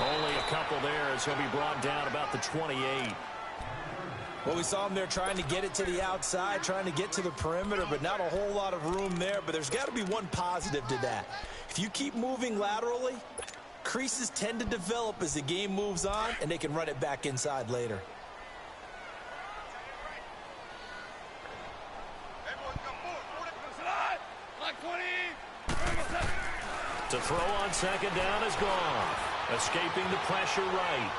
Only a couple there as he'll be brought down about the 28. Well, we saw him there trying to get it to the outside, trying to get to the perimeter, but not a whole lot of room there. But there's got to be one positive to that. If you keep moving laterally, creases tend to develop as the game moves on, and they can run it back inside later. To throw on second down is gone. Escaping the pressure right.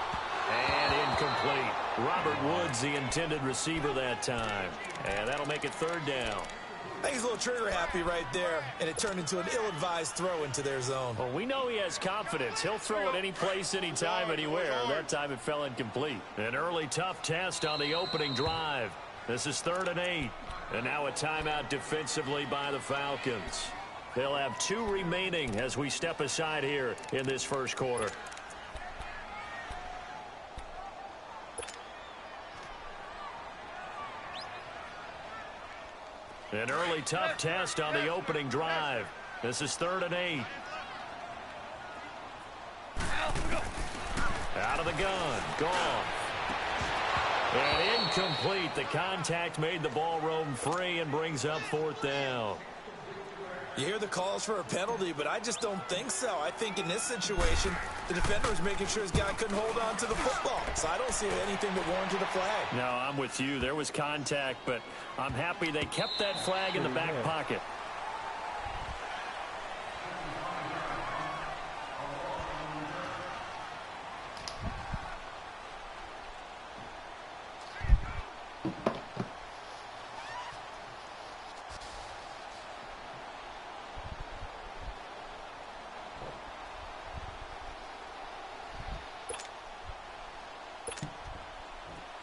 And incomplete. Robert Woods, the intended receiver that time. And that'll make it third down. I think he's a little trigger happy right there, and it turned into an ill-advised throw into their zone. Well, we know he has confidence. He'll throw it any place, anytime, anywhere. That time it fell incomplete. An early tough test on the opening drive. This is 3rd and 8. And now a timeout defensively by the Falcons. They'll have 2 remaining as we step aside here in this first quarter. An early tough test on the opening drive. This is 3rd and 8. Out of the gun. Gone. And incomplete. The contact made the ball roam free and brings up 4th down. You hear the calls for a penalty, but I just don't think so. I think in this situation, the defender was making sure his guy couldn't hold on to the football. So I don't see anything that warranted a flag. No, I'm with you. There was contact, but I'm happy they kept that flag in the back pocket.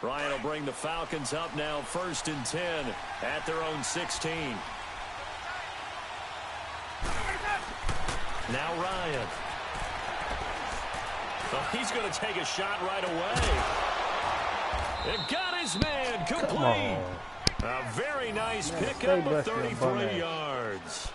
Ryan will bring the Falcons up now 1st and 10 at their own 16. Now Ryan. Oh, he's going to take a shot right away. It got his man complete. A very nice pickup of 33 yards.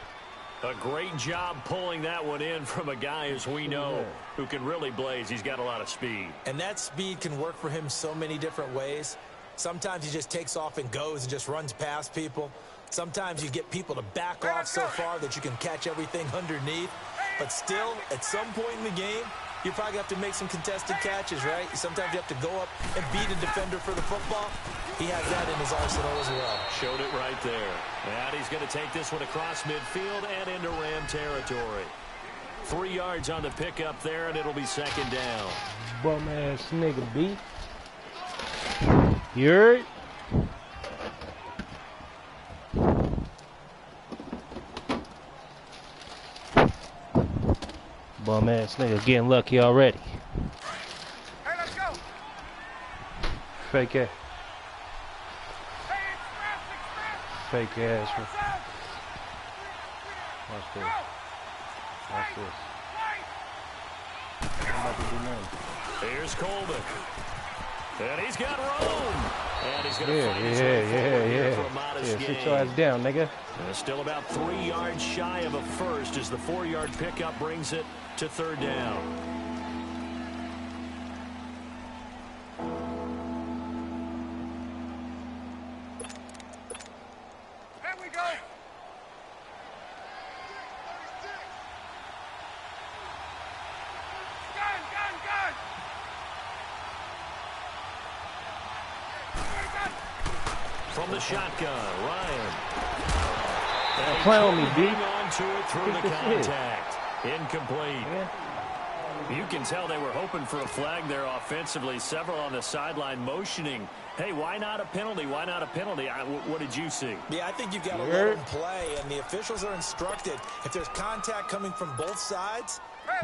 A great job pulling that one in from a guy, as we know, who can really blaze. He's got a lot of speed. And that speed can work for him so many different ways. Sometimes he just takes off and goes and just runs past people. Sometimes you get people to back off so far that you can catch everything underneath. But still, at some point in the game, you probably have to make some contested catches, right? Sometimes you have to go up and beat a defender for the football. He has that in his arsenal as well. Showed it right there. And he's going to take this one across midfield and into Ram territory. 3 yards on the pickup there, and it'll be 2nd down. Bum-ass nigga, B. You heard? Bum-ass nigga getting lucky already. Hey, let's go. Fake ass. Fake ass. Watch this. Watch this. I'm about to do nothing. Here's Coleman. And he's got room. And he's going to find his way forward here for a modest gain. Sit your ass down, nigga. Still about 3 yards shy of a first as the 4-yard pickup brings it to 3rd down. There we go. Gun. From the shotgun, Ryan. Play on me, B. On to it through the contact. Incomplete. You can tell they were hoping for a flag there offensively. Several on the sideline motioning. Hey, why not a penalty? Why not a penalty? What did you see? Yeah, I think you've got to let them play, and the officials are instructed. If there's contact coming from both sides,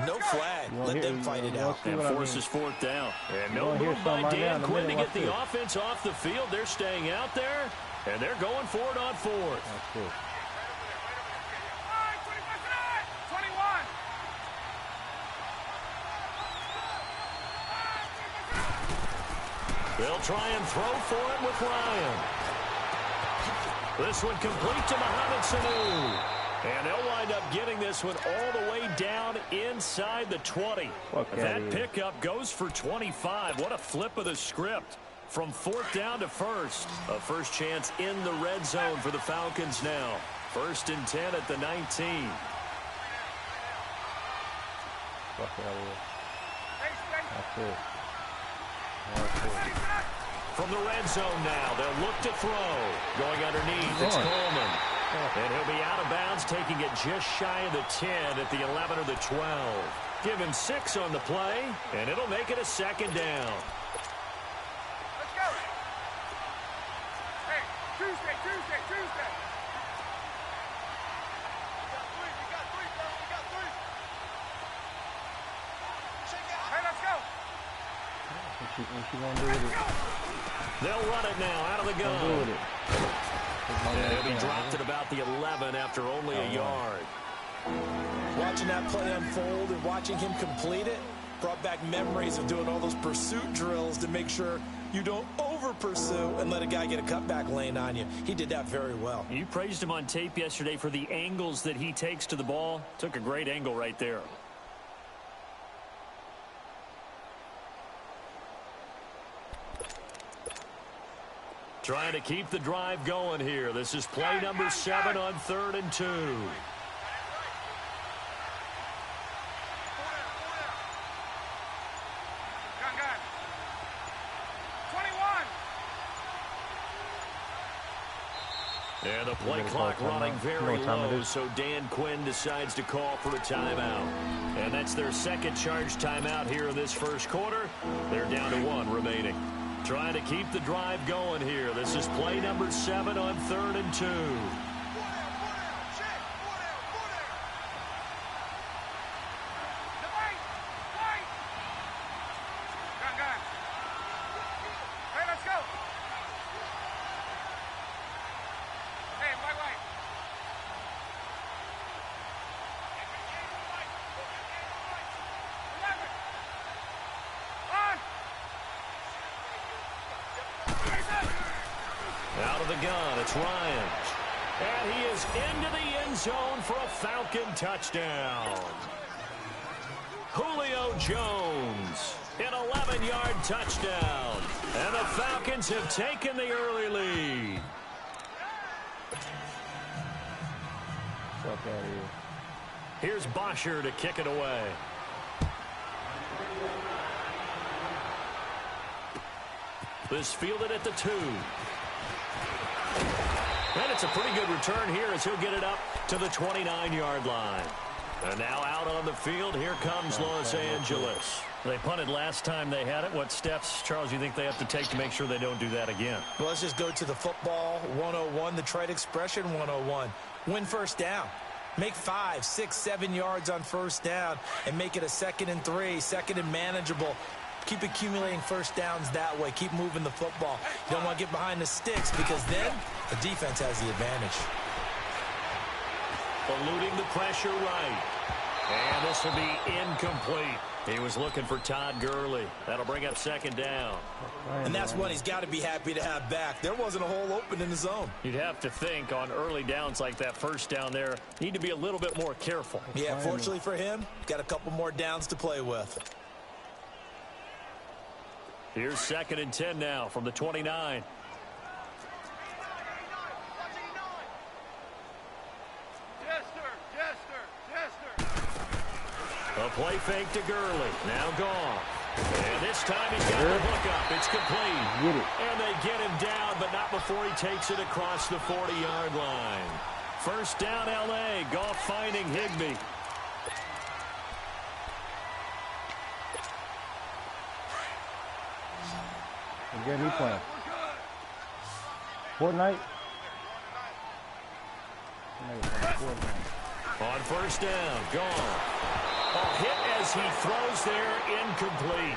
no flag. Let them fight it out. And forces 4th down. And no move by Dan Quinn to get the offense off the field. They're staying out there, and they're going for it on 4th. They'll try and throw for it with Ryan. This one complete to Mohamed Sanu. And they'll wind up getting this one all the way down inside the 20. That pickup goes for 25. What a flip of the script. From 4th down to 1st. A first chance in the red zone for the Falcons now. 1st and 10 at the 19. Fuck out of here. That's it. From the red zone now, they'll look to throw. Going underneath, it's Coleman. And he'll be out of bounds, taking it just shy of the 10 at the 11 or the 12. Give him 6 on the play, and it'll make it a 2nd down. Let's go. Hey, Tuesday. We got three, bro. We got three. Hey, let's go. What you gonna do with it? They'll run it now out of the gun. Do with it. And he'll be dropped at about the 11 after only a yard. Watching that play unfold and watching him complete it brought back memories of doing all those pursuit drills to make sure you don't over-pursue and let a guy get a cutback lane on you. He did that very well. You praised him on tape yesterday for the angles that he takes to the ball. Took a great angle right there. Trying to keep the drive going here. This is play number 7 on 3rd and 2. Gun. 21. And the play clock running very low, so Dan Quinn decides to call for a timeout. And that's their second charge timeout here in this first quarter. They're down to 1 remaining. Trying to keep the drive going here. This is play number 7 on 3rd and 2. Gun. Hey, let's go. Hey, wait. Out of the gun, it's Ryan. And he is into the end zone for a Falcon touchdown. Julio Jones, an 11-yard touchdown. And the Falcons have taken the early lead. Fuck out of here. Here's Bosher to kick it away. This fielded at the 2. And it's a pretty good return here as he'll get it up to the 29-yard line. And now out on the field, here comes Los Angeles. They punted last time they had it. What steps, Charles, you think they have to take to make sure they don't do that again? Well, let's just go to the football 101, the trite expression 101. Win first down. Make 5, 6, 7 yards on first down and make it a 2nd and 3, 2nd and manageable. Keep accumulating first downs that way. Keep moving the football. You don't want to get behind the sticks because then the defense has the advantage. Eluding the pressure right. And this will be incomplete. He was looking for Todd Gurley. That'll bring up 2nd down. And that's one he's got to be happy to have back. There wasn't a hole open in the zone. You'd have to think on early downs like that first down there, need to be a little bit more careful. Yeah, fortunately for him, got a couple more downs to play with. Here's 2nd and 10 now from the 29. A play fake to Gurley. Now gone. And this time he's got the hook up. It's complete. And they get him down, but not before he takes it across the 40-yard line. First down, L.A. Goff finding Higbee. What game he playing? Fortnite? On first down, gone. A hit as he throws there, incomplete.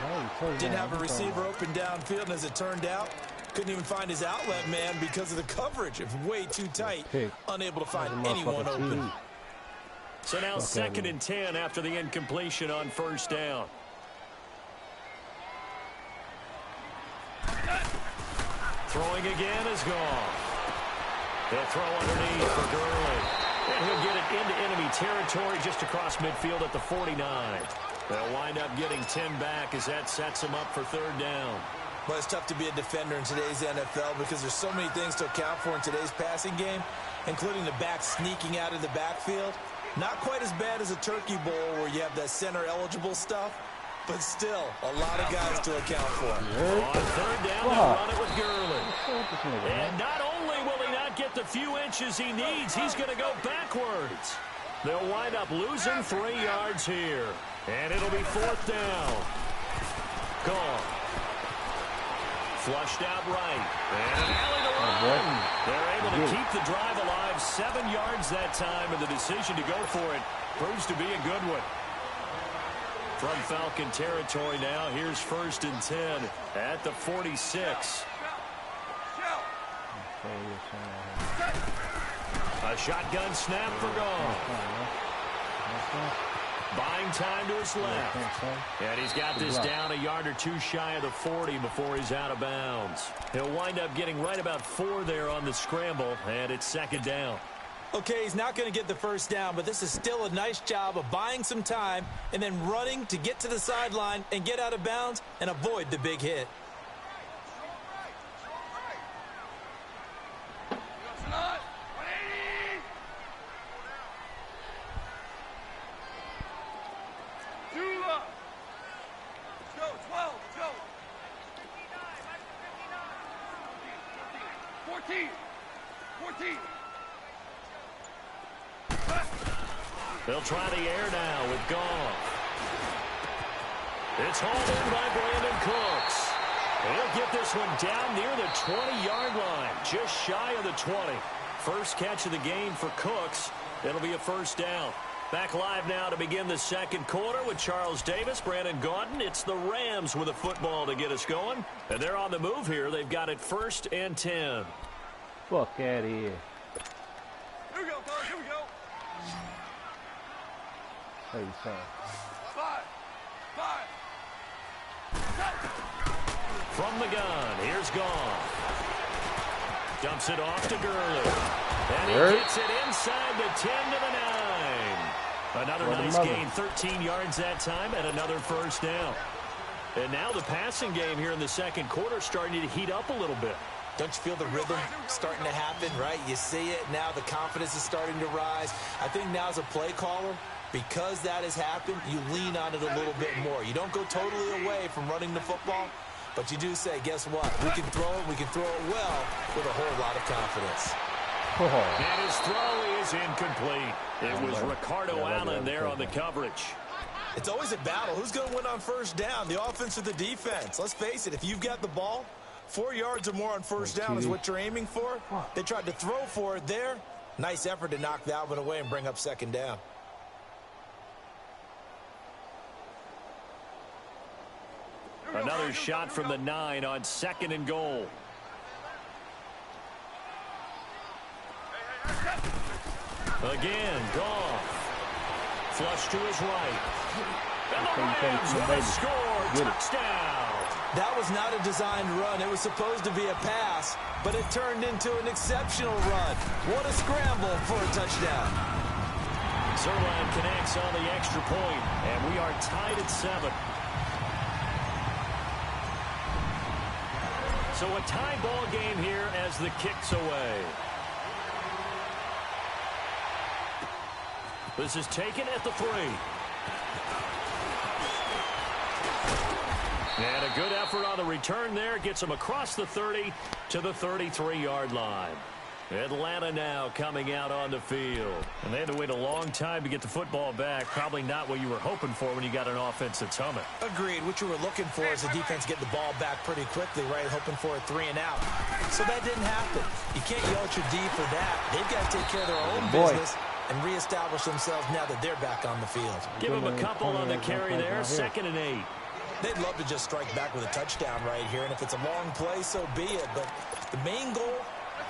Didn't have a receiver open downfield, and as it turned out, couldn't even find his outlet man because of the coverage. It's way too tight. Unable to find anyone open. So now 2nd and 10 after the incompletion on first down. Throwing again is gone. They'll throw underneath for Gurley. And he'll get it into enemy territory just across midfield at the 49. They'll wind up getting 10 back as that sets them up for third down. Well, it's tough to be a defender in today's NFL because there's so many things to account for in today's passing game, including the back sneaking out of the backfield. Not quite as bad as a turkey bowl where you have that center-eligible stuff, but still a lot of guys to account for. On third down, they'll run it with Gurley. And not only will he not get the few inches he needs, he's going to go backwards. They'll wind up losing 3 yards here. And it'll be fourth down. Gone. Flushed out right. And an alley to run. They're able to keep the drive alive. 7 yards that time, and the decision to go for it proves to be a good one. From Falcon territory now, here's 1st and 10 at the 46. A shotgun snap for Gone. Buying time to his left. And he's got this down a yard or 2 shy of the 40 before he's out of bounds. He'll wind up getting right about 4 there on the scramble, and it's 2nd down. Okay, he's not going to get the first down, but this is still a nice job of buying some time and then running to get to the sideline and get out of bounds and avoid the big hit. They'll try the air now with Goff. It's hauled in by Brandon Cooks. He'll get this one down near the 20-yard line, just shy of the 20. First catch of the game for Cooks. It'll be a first down. Back live now to begin the second quarter with Charles Davis, Brandon Gaudin. It's the Rams with a football to get us going. And they're on the move here. They've got it 1st and 10. Fuck out of here. Here we go, fellas. Here we go. Hey, son. 5. From the gun, here's Goff. Dumps it off to Gurley. And he gets it inside the 10 to the 9. Another nice gain, 13 yards that time, and another first down. And now the passing game here in the second quarter starting to heat up a little bit. Don't you feel the rhythm starting to happen, right? You see it now. The confidence is starting to rise. I think now as a play caller, because that has happened, you lean on it a little bit more. You don't go totally away from running the football, but you do say, guess what? We can throw it. We can throw it well with a whole lot of confidence. And his throw is incomplete. It was Ricardo Allen there on the coverage. It's always a battle. Who's going to win on first down, the offense or the defense? Let's face it, if you've got the ball, 4 yards or more on first down is what you're aiming for. They tried to throw for it there. Nice effort to knock that one away and bring up 2nd down. Another shot from the 9 on 2nd and goal. Again, Goff. Flush to his right. And the Rams with a score. Touchdown. That was not a designed run. It was supposed to be a pass, but it turned into an exceptional run. What a scramble for a touchdown. Zerline connects on the extra point, and we are tied at 7. So a tie ball game here as the kick's away. This is taken at the 3. And a good effort on the return there. Gets him across the 30 to the 33-yard line. Atlanta now coming out on the field. And they had to wait a long time to get the football back. Probably not what you were hoping for when you got an offense that's humming. Agreed. What you were looking for is the defense getting the ball back pretty quickly, right? Hoping for a 3 and out. So that didn't happen. You can't yell at your D for that. They've got to take care of their own business and reestablish themselves now that they're back on the field. Give them a couple on the carry there. 2nd and 8. They'd love to just strike back with a touchdown right here, and if it's a long play, so be it. But the main goal,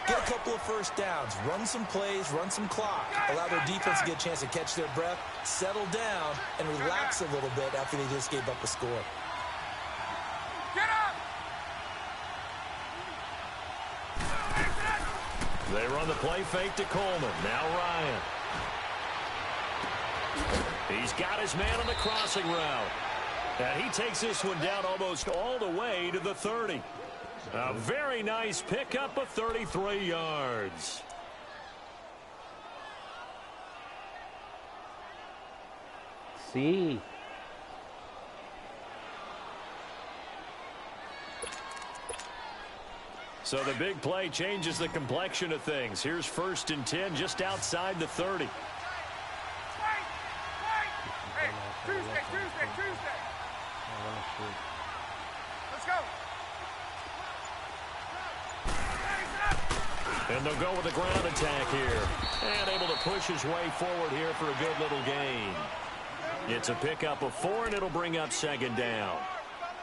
get a couple of first downs, run some plays, run some clock, allow their defense to get a chance to catch their breath, settle down, and relax a little bit after they just gave up a score. Get up! They run the play fake to Coleman. Now Ryan. He's got his man on the crossing route. And he takes this one down almost all the way to the 30. A very nice pickup of 33 yards. See. So the big play changes the complexion of things. Here's 1st and 10 just outside the 30. Hey, Tuesday. Let's go. And they'll go with a ground attack here. And able to push his way forward here for a good little gain. It's a pickup of 4, and it'll bring up 2nd down.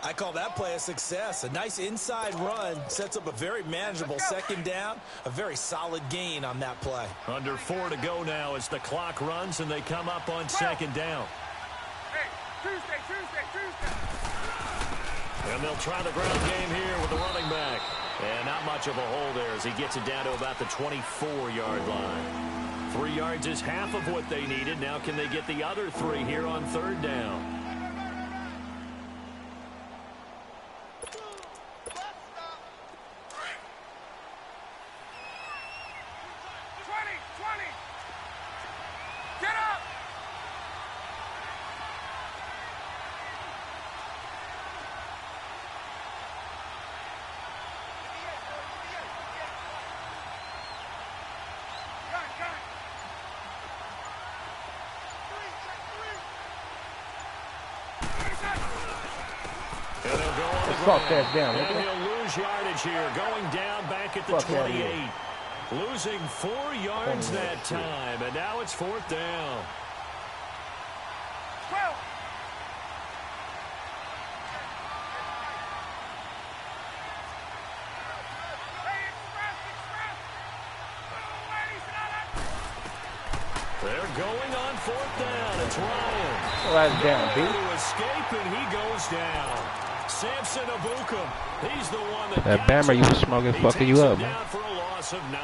I call that play a success. A nice inside run sets up a very manageable 2nd down. A very solid gain on that play. Under 4 to go now as the clock runs, and they come up on 2nd down. Hey, Tuesday. And they'll try the ground game here with the running back. And not much of a hole there as he gets it down to about the 24-yard line. 3 yards is half of what they needed. Now can they get the other 3 here on 3rd down? Fuck that down. And he'll lose yardage here, going down back at the 28. Losing 4 yards that time, and now it's 4th down. 12. They're going on 4th down. It's Ryan. Right down, B. To escape, and he goes down. Samson Abukum, he's the one that Bammer you was smoking fucking you up, man. Down for a loss of 9.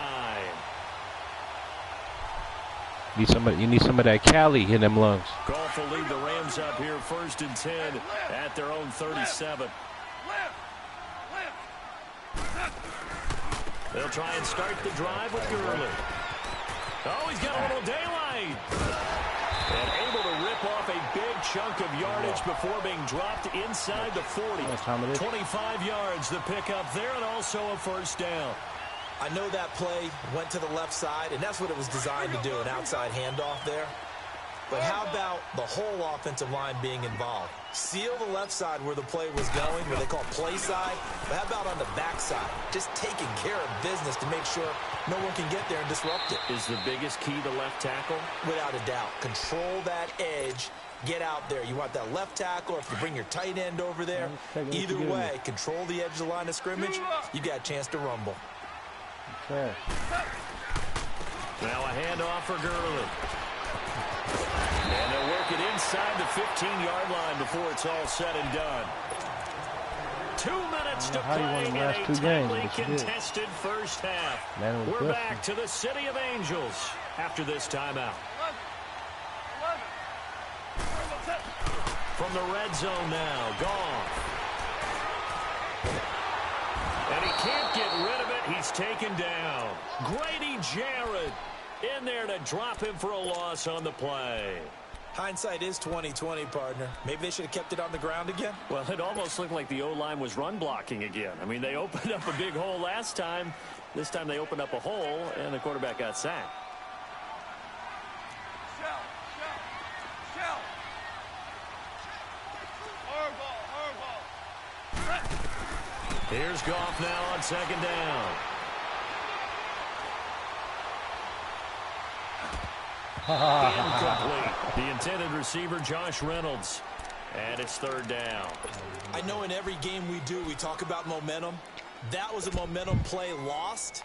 You need some of that Cali in them lungs. Goff will lead the Rams up here 1st and 10 at their own 37. They'll try and start the drive with Gurley. Oh, he's got a little daylight. And able to rip off a big chunk of yardage before being dropped inside the 40. 25 yards the pickup there, and also a 1st down. I know that play went to the left side, and that's what it was designed to do, an outside handoff there. But how about the whole offensive line being involved? Seal the left side where the play was going, where they call play side. But how about on the back side? Just taking care of business to make sure no one can get there and disrupt it. Is the biggest key the left tackle? Without a doubt. Control that edge. Get out there. You want that left tackle, if you bring your tight end over there. Either way, control the edge of the line of scrimmage. You got a chance to rumble. Okay. Now a handoff for Gurley. And they'll work it inside the 15-yard line before it's all said and done. 2 minutes to play in a tightly contested first half. We're back to the City of Angels after this timeout. From the red zone now, Goff. And he can't get rid of it. He's taken down. Grady Jarrett in there to drop him for a loss on the play. Hindsight is 20/20, partner. Maybe they should have kept it on the ground again. Well, it almost looked like the O-line was run blocking again. I mean, they opened up a big hole last time. This time they opened up a hole, and the quarterback got sacked. Here's Goff now on 2nd down. Incomplete. The intended receiver, Josh Reynolds. And it's 3rd down. I know in every game we do, we talk about momentum. That was a momentum play lost.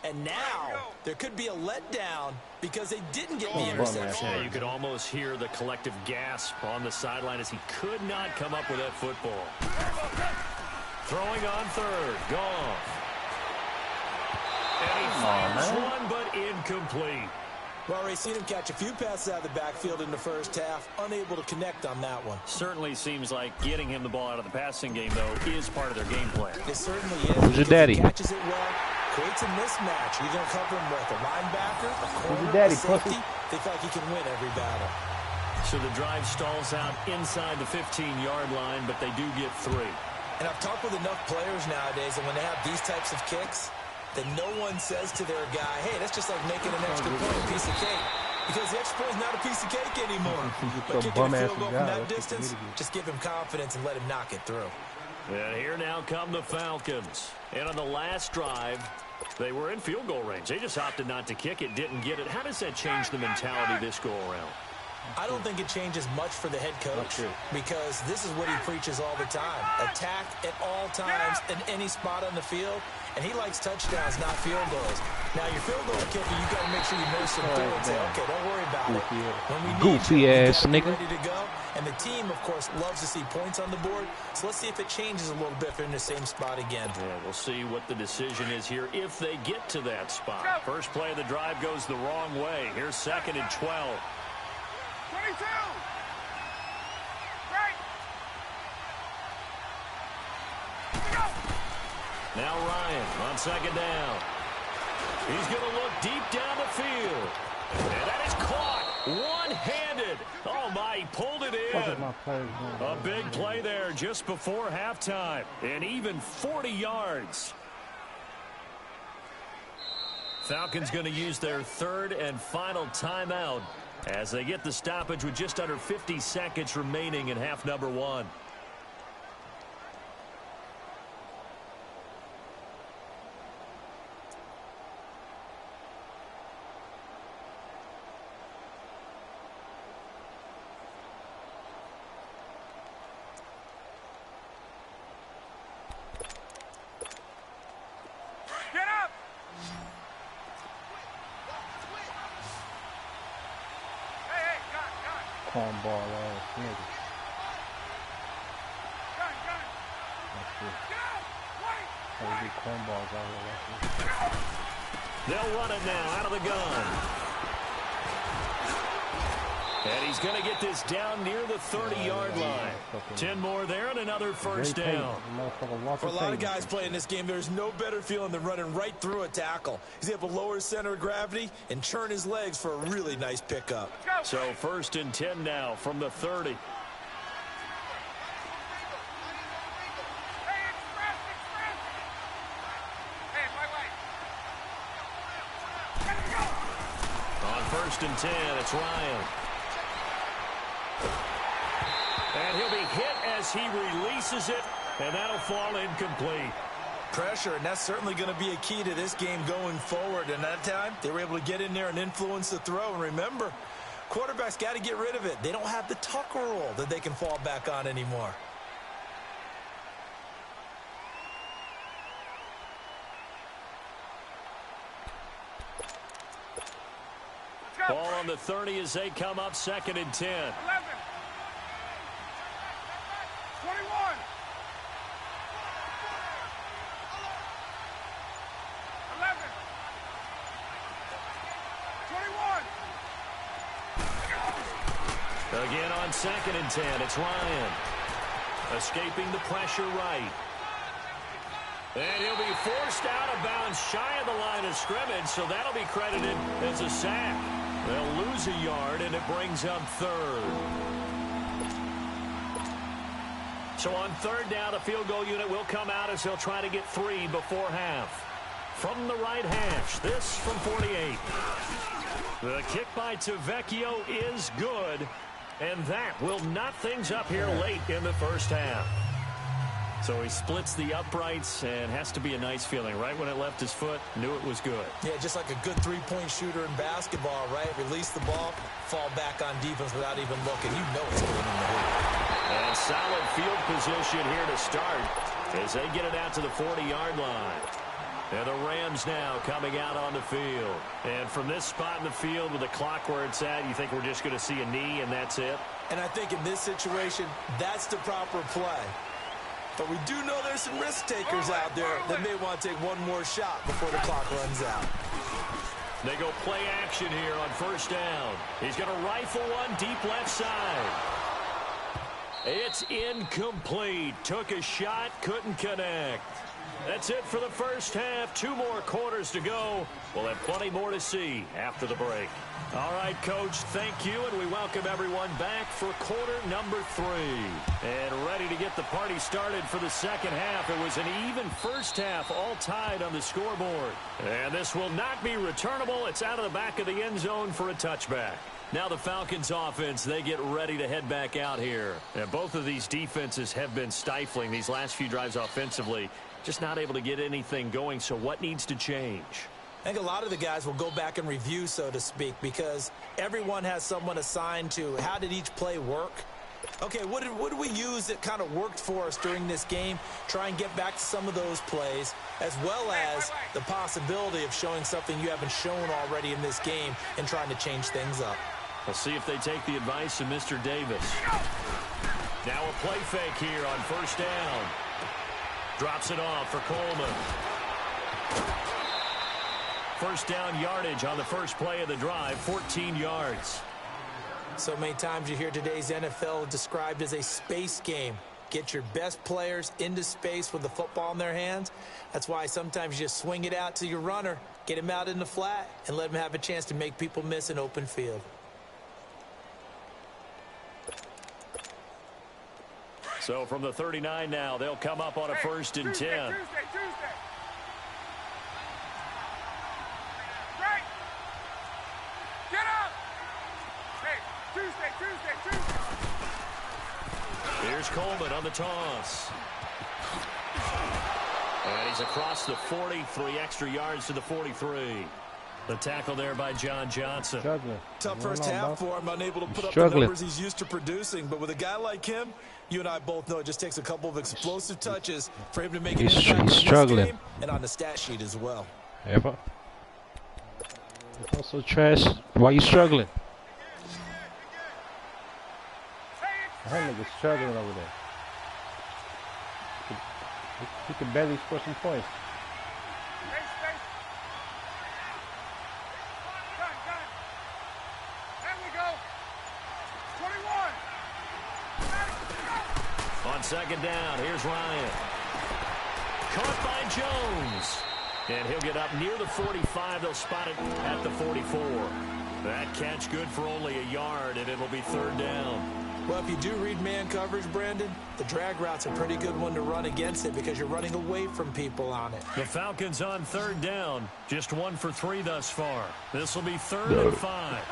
And now there could be a letdown because they didn't get the interception. Yeah, you could almost hear the collective gasp on the sideline as he could not come up with that football. Throwing on 3rd, Goff. And he fires one, but incomplete. Well, Ray, seen him catch a few passes out of the backfield in the first half, unable to connect on that one. Certainly seems like getting him the ball out of the passing game, though, is part of their game plan. It certainly is. Who's your daddy? He catches it well, creates a mismatch. You're going to cover him with a linebacker, a corner, Who's your daddy, a safety. pussy? They feel like he can win every battle. So the drive stalls out inside the 15-yard line, but they do get 3. And I've talked with enough players nowadays, and when they have these types of kicks, that no one says to their guy, hey, that's just like making an extra point, a piece of cake. Because the extra point is not a piece of cake anymore. But kicking a field goal from that distance, just give him confidence and let him knock it through. And here now come the Falcons. And on the last drive, they were in field goal range. They just opted not to kick it, didn't get it. How does that change the mentality this go around? I don't think it changes much for the head coach because this is what he preaches all the time. Attack at all times in any spot on the field, and he likes touchdowns, not field goals. Now, your field goal kicker, you got to make sure you nurse him through and say, okay, don't worry about it. When we need Goofy ass nigga. ready to go. And the team, of course, loves to see points on the board. So let's see if it changes a little bit if they're in the same spot again. Yeah, we'll see what the decision is here if they get to that spot. First play of the drive goes the wrong way. Here's 2nd and 12. 22! Right! Now Ryan on 2nd down. He's going to look deep down the field. And that is caught one-handed. Oh, my, he pulled it in. A big play there just before halftime. And even 40 yards. Falcons going to use their 3rd and final timeout as they get the stoppage with just under 50 seconds remaining in half number 1. Get up! Hey, gun! Cornball ass nigga. Gun! That's it. Get out! Wait! How big cornballs out here like this. They'll run it now out of the gun. And he's going to get this down near the 30-yard line. 10 more there and another first down. For a lot of guys playing this game, there's no better feeling than running right through a tackle. He's able to lower his center of gravity and churn his legs for a really nice pickup. So 1st and 10 now from the 30. Hey, express! Hey, my way! Let's go! On 1st and 10, it's Ryan. And he'll be hit as he releases it, and that'll fall incomplete. Pressure, and that's certainly going to be a key to this game going forward. And that time, they were able to get in there and influence the throw. And remember, quarterbacks got to get rid of it. They don't have the Tucker rule that they can fall back on anymore. Ball on the 30 as they come up 2nd and 10. 11. 21. 11. 21. Again on 2nd and 10, it's Ryan. Escaping the pressure right. And he'll be forced out of bounds shy of the line of scrimmage, so that'll be credited as a sack. They'll lose a yard, and it brings up 3rd. So on 3rd down, a field goal unit will come out as he'll try to get 3 before half. From the right hash, this from 48. The kick by Tavecchio is good, and that will knot things up here late in the first half. So he splits the uprights, and has to be a nice feeling. Right when it left his foot, knew it was good. Yeah, just like a good three-point shooter in basketball, right? Release the ball, fall back on defense without even looking. You know it's going in the hoop. And solid field position here to start as they get it out to the 40-yard line. And the Rams now coming out on the field. And from this spot in the field with the clock where it's at, you think we're just going to see a knee and that's it? And I think in this situation, that's the proper play. But we do know there's some risk takers out there that may want to take one more shot before the clock runs out. They go play action here on first down. He's going to rifle one deep left side. It's incomplete. Took a shot, couldn't connect. That's it for the first half. 2 more quarters to go. We'll have plenty more to see after the break. All right, Coach, thank you, and we welcome everyone back for quarter number 3. And ready to get the party started for the second half. It was an even first half, all tied on the scoreboard. And this will not be returnable. It's out of the back of the end zone for a touchback. Now the Falcons offense, they get ready to head back out here. And both of these defenses have been stifling these last few drives offensively. Just not able to get anything going, so what needs to change? I think a lot of the guys will go back and review, so to speak, because everyone has someone assigned to how did each play work. Okay, what did we use that kind of worked for us during this game? Try and get back to some of those plays, as well as the possibility of showing something you haven't shown already in this game and trying to change things up. We'll see if they take the advice of Mr. Davis. Now a play fake here on first down. Drops it off for Coleman. First down yardage on the first play of the drive, 14 yards. So many times you hear today's NFL described as a space game. Get your best players into space with the football in their hands. That's why sometimes you just swing it out to your runner, get him out in the flat, and let him have a chance to make people miss an open field. So from the 39 now, they'll come up on a first and 10. Tuesday. Right. Get up. Hey, Tuesday. Here's Coleman on the toss. And he's across the 40, 3 extra yards to the 43. The tackle there by John Johnson. Struggling. Tough first half for him, unable to put up the numbers he's used to producing. But with a guy like him, you and I both know it just takes a couple of explosive touches for him to make an impact in this game and on the stat sheet as well. Ever. It's also trash. Why you struggling? That nigga's struggling over there. He can barely score some points. On second down, here's Ryan. Caught by Jones. And he'll get up near the 45. They'll spot it at the 44. That catch good for only a yard, and it'll be third down. Well, if you do read man coverage, Brandon, the drag route's a pretty good one to run against it because you're running away from people on it. The Falcons on third down. Just 1 for 3 thus far. This will be 3rd and 5.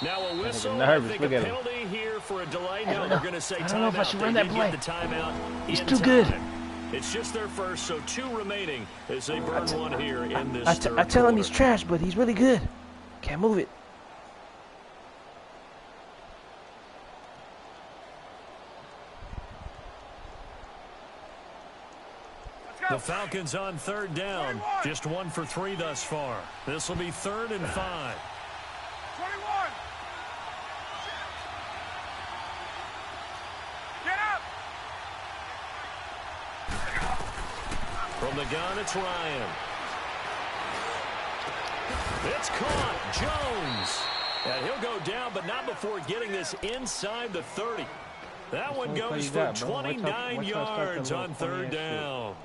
Now a whistle. I think a penalty here for a delay. No, they're going to say timeout. I don't know if I should run that play. The timeout. He's too good. It's just their first, so 2 remaining as they burn one here in this third I tell him quarter. he's trash, but he's really good. Can't move it. The Falcons on third down. Just 1 for 3 thus far. This will be 3rd and 5. 21. Get up. From the gun, it's Ryan. It's caught. Jones. And he'll go down, but not before getting this inside the 30. That one goes for 29 yards on third down.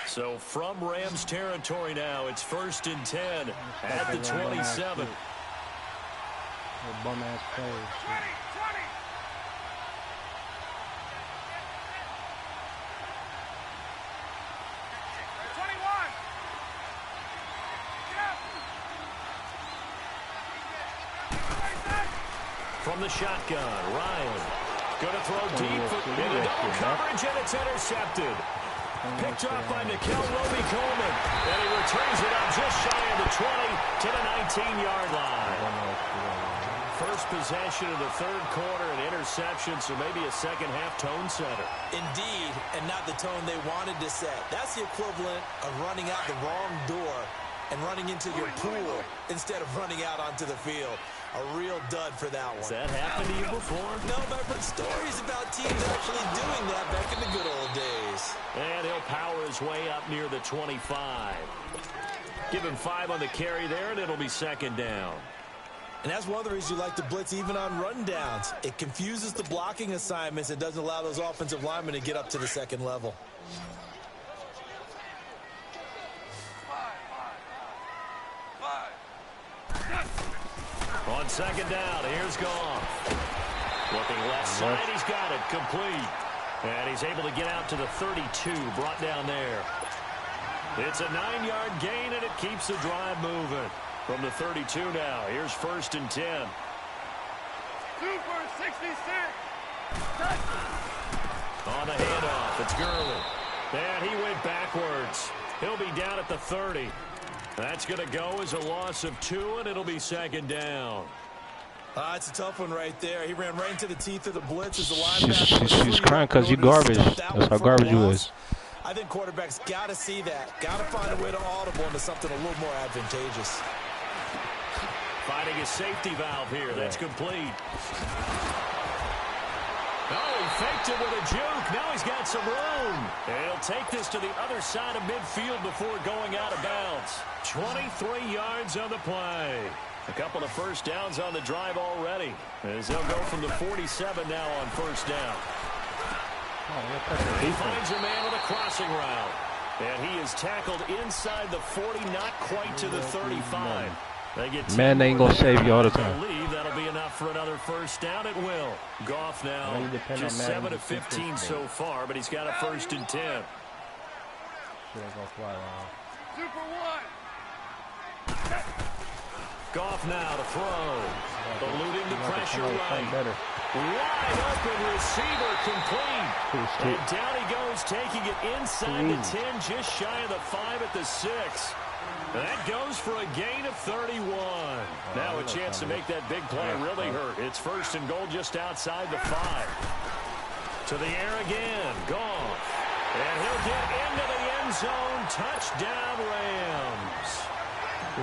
So from Rams territory now, it's 1st and 10 at the 27. Bum-ass play. 20. From the shotgun, Ryan. Going to throw deep into double coverage, and it's intercepted. Picked off by Nickel Roby-Coleman. And he returns it up just shy of the 20 to the 19-yard line. First possession of the third quarter, an interception, so maybe a second-half tone setter. Indeed, and not the tone they wanted to set. That's the equivalent of running out the wrong door and running into your pool instead of running out onto the field. A real dud for that one. Has that happened to you before? No, but I've heard stories about teams actually doing that back in the good old days. And he'll power his way up near the 25. Give him 5 on the carry there, and it'll be second down. And that's one of the reasons you like to blitz even on rundowns. It confuses the blocking assignments. It doesn't allow those offensive linemen to get up to the second level. On second down, here's Goff. Looking left side, he's got it, complete. And he's able to get out to the 32, brought down there. It's a 9-yard gain, and it keeps the drive moving. From the 32 now, here's 1st and 10. Super 66. On the handoff, it's Gurley. And he went backwards. He'll be down at the 30. That's going to go as a loss of 2, and it'll be second down. It's a tough one right there. He ran right into the teeth of the blitz as the linebacker. She's crying because you garbage. That's how garbage you is. I think quarterbacks got to see that. Got to find a way to audible into something a little more advantageous. Finding a safety valve here. That's complete. Oh, he faked it with a juke. Now he's got some room. And he'll take this to the other side of midfield before going out of bounds. 23 yards on the play. A couple of first downs on the drive already, as they'll go from the 47 now on first down. He finds a man with a crossing route. And he is tackled inside the 40, not quite to the 35. They get Man, they ain't going to save you all the time. I believe that'll be enough for another first down. It will. Goff now just 7 of 15 so far, but he's got a 1st and 10. Super 1. Goff now to throw. Eluding the pressure right. Wide open receiver complete. And down he goes, taking it inside the 10, just shy of the 5 at the 6. That goes for a gain of 31. Now a chance to make that big play really hurt. It's 1st and goal just outside the 5. To the air again. Goff. And he'll get into the end zone. Touchdown, Rams.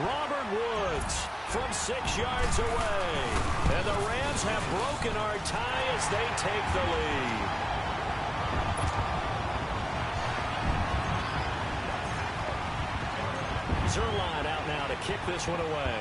Robert Woods from 6 yards away. And the Rams have broken our tie as they take the lead. Zerline out now to kick this one away.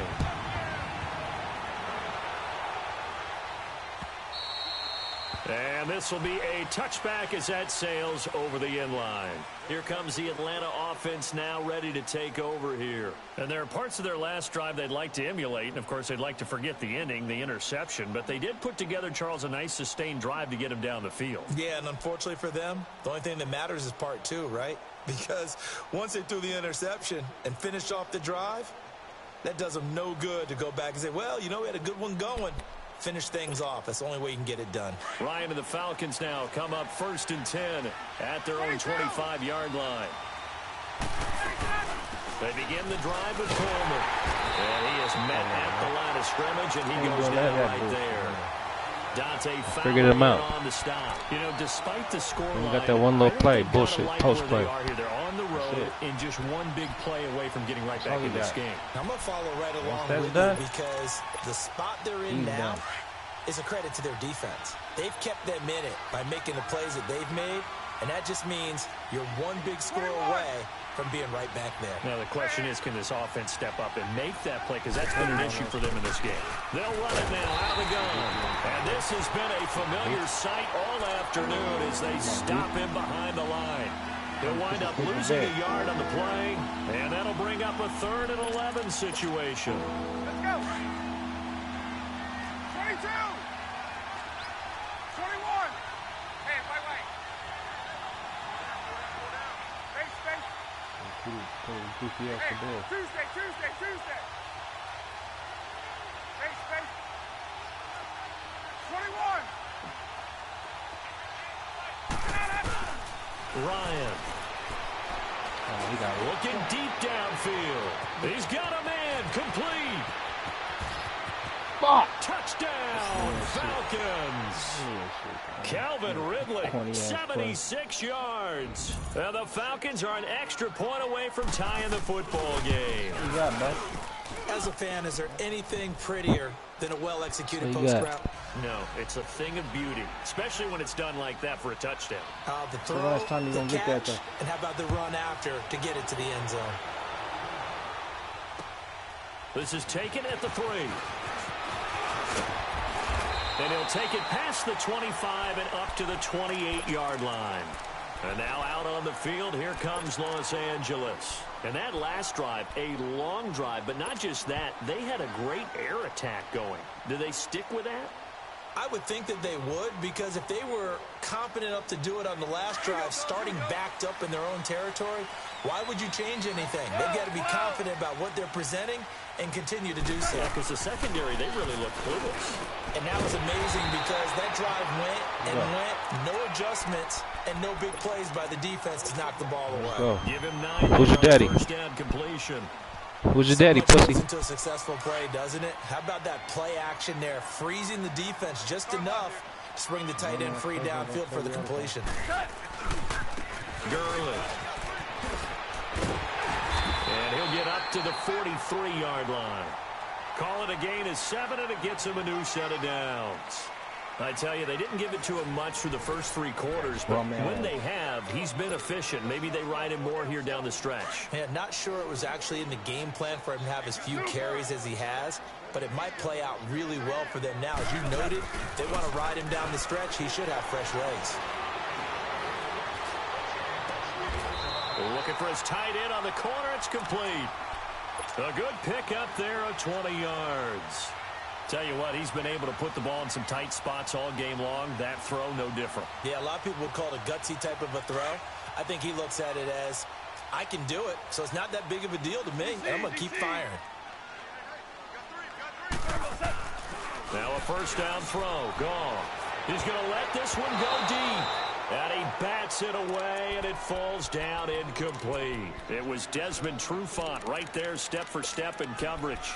And this will be a touchback as that sails over the end line. Here comes the Atlanta offense now ready to take over here. And there are parts of their last drive they'd like to emulate. And, of course, they'd like to forget the ending, the interception. But they did put together, Charles, a nice sustained drive to get him down the field. Yeah, and unfortunately for them, the only thing that matters is part 2, right? Because once they threw the interception and finished off the drive, that does them no good to go back and say, well, you know, we had a good one going. Finish things off. That's the only way you can get it done. Ryan and the Falcons now come up 1st and 10 at their own 25-yard line. They begin the drive with Coleman. And he is met at the line of scrimmage, and he goes down right there. Dante Figured him out. on the stop. You know, despite the scoreline, Got that one little play, bullshit, post play. They're on the road and just one big play away from getting right back in this game. I'm going to follow right along that's with done, you because the spot they're in now is a credit to their defense. They've kept them in it by making the plays that they've made, and that just means you're one big score away from being right back there. Now the question is, can this offense step up and make that play? Because that's been an issue for them in this game. They'll run it now out of the gun. And this has been a familiar sight all afternoon as they stop him behind the line. He'll wind up losing a yard on the play, and that'll bring up a 3rd and 11 situation. Let's go. 22. 21. Hey, wait. Space. Hey, Tuesday. Space. 21. Ryan Looking deep downfield. He's got a man. Complete. Touchdown, Falcons. Calvin Ridley, 76 yards. And the Falcons are an extra point away from tying the football game. As a fan, is there anything prettier than a well-executed post route? No, it's a thing of beauty, especially when it's done like that for a touchdown. The throw, the catch, and how about the run after to get it to the end zone? This is taken at the 3. And he'll take it past the 25 and up to the 28-yard line. And now out on the field, here comes Los Angeles. And that last drive, a long drive, but not just that, they had a great air attack going. Do they stick with that? I would think that they would, because if they were confident enough to do it on the last drive, starting backed up in their own territory, why would you change anything? They've got to be confident about what they're presenting and continue to do so. Yeah, because the secondary, they really look clueless. And that was amazing because that drive went and went, no adjustments, and no big plays by the defense to knock the ball away. Give him 9 Who's your daddy? First down completion. Who's your daddy, pussy? Into a successful play, doesn't it? How about that play action there, freezing the defense just enough to bring the tight end free downfield for the completion. Gurley. And he'll get up to the 43-yard line. Call it a gain of 7, and it gets him a new set of downs. I tell you, they didn't give it to him much through the first 3 quarters, but when they have, he's been efficient. Maybe they ride him more here down the stretch. Yeah, not sure it was actually in the game plan for him to have as few carries as he has, but it might play out really well for them now. As you noted, they want to ride him down the stretch. He should have fresh legs. Looking for his tight end on the corner. It's complete. A good pickup there of 20 yards. Tell you what, he's been able to put the ball in some tight spots all game long. That throw, no different. Yeah, a lot of people would call it a gutsy type of a throw. I think he looks at it as, I can do it, so it's not that big of a deal to me. I'm going to keep firing. Now a first down throw. Gone. He's going to let this one go deep. And he bats it away, and it falls down incomplete. It was Desmond Trufant right there, step for step in coverage.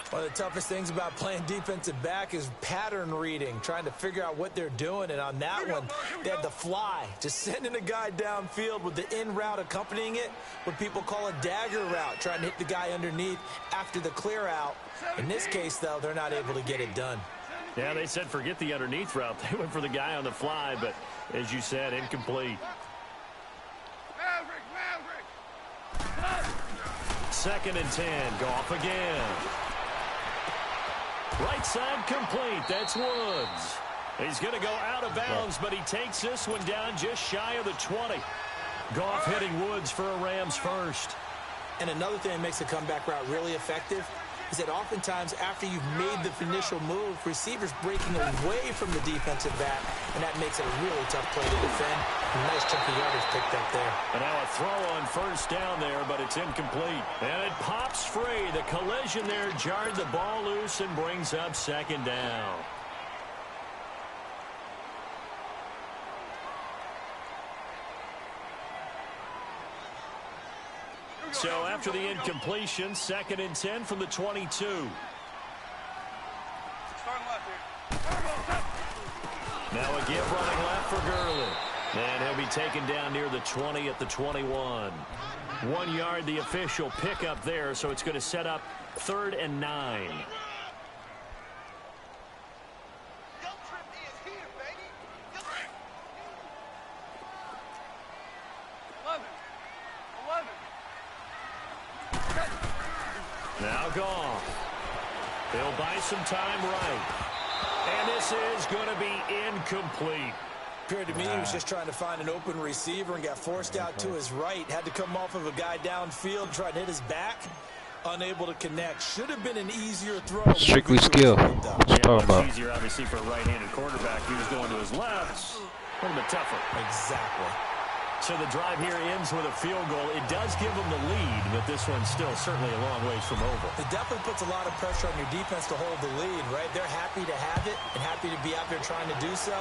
One of the toughest things about playing defensive back is pattern reading, trying to figure out what they're doing. And on that one, they had the fly, just sending a guy downfield with the in route accompanying it, what people call a dagger route, trying to hit the guy underneath after the clear out. In this case, though, they're not able to get it done. Yeah, they said forget the underneath route. They went for the guy on the fly, but as you said, incomplete. Second and 10. Goff again. Right side complete. That's Woods. He's going to go out of bounds, but he takes this one down just shy of the 20. Goff hitting Woods for a Rams first. And another thing that makes the comeback route really effective is that oftentimes after you've made the initial move, receivers breaking away from the defensive back, and that makes it a really tough play to defend. A nice chunk of yardage picked up there. And now a throw on first down there, but it's incomplete. And it pops free. The collision there jarred the ball loose and brings up second down. So after the incompletion, second and 10 from the 22. Now a give running left for Gurley. And he'll be taken down near the 20 at the 21. 1 yard, the official pickup there, so it's going to set up 3rd and 9. Now gone. They'll buy some time right. And this is going to be incomplete. Appeared to me he was just trying to find an open receiver and got forced out to his right. Had to come off of a guy downfield, try to hit his back. Unable to connect. Should have been an easier throw. Strictly skill. Yeah, it's easier, obviously, for a right-handed quarterback. He was going to his left. A little bit tougher. Exactly. So the drive here ends with a field goal. It does give them the lead, but this one's still certainly a long ways from over. It definitely puts a lot of pressure on your defense to hold the lead, right? They're happy to have it and happy to be out there trying to do so.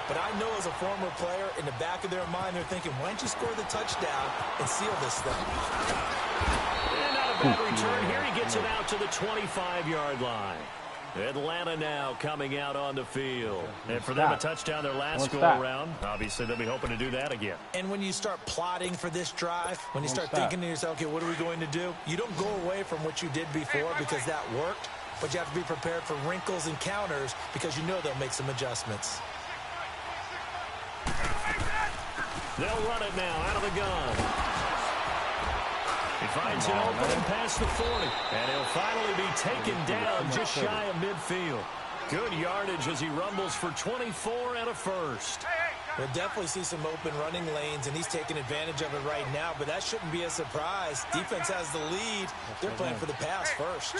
But I know as a former player, in the back of their mind, they're thinking, why don't you score the touchdown and seal this thing? And not a bad return here. He gets it out to the 25-yard line. Atlanta now coming out on the field. And for them, a touchdown their last go-around. Obviously, they'll be hoping to do that again. And when you start plotting for this drive, when you start thinking to yourself, okay, what are we going to do? You don't go away from what you did before because that worked, but you have to be prepared for wrinkles and counters because you know they'll make some adjustments. They'll run it now out of the gun. He finds an opening past the 40. And he'll finally be taken down just shy of midfield. Good yardage as he rumbles for 24 and a first. We'll definitely see some open running lanes, and he's taking advantage of it right now, but that shouldn't be a surprise. Defense has the lead. They're playing for the pass first.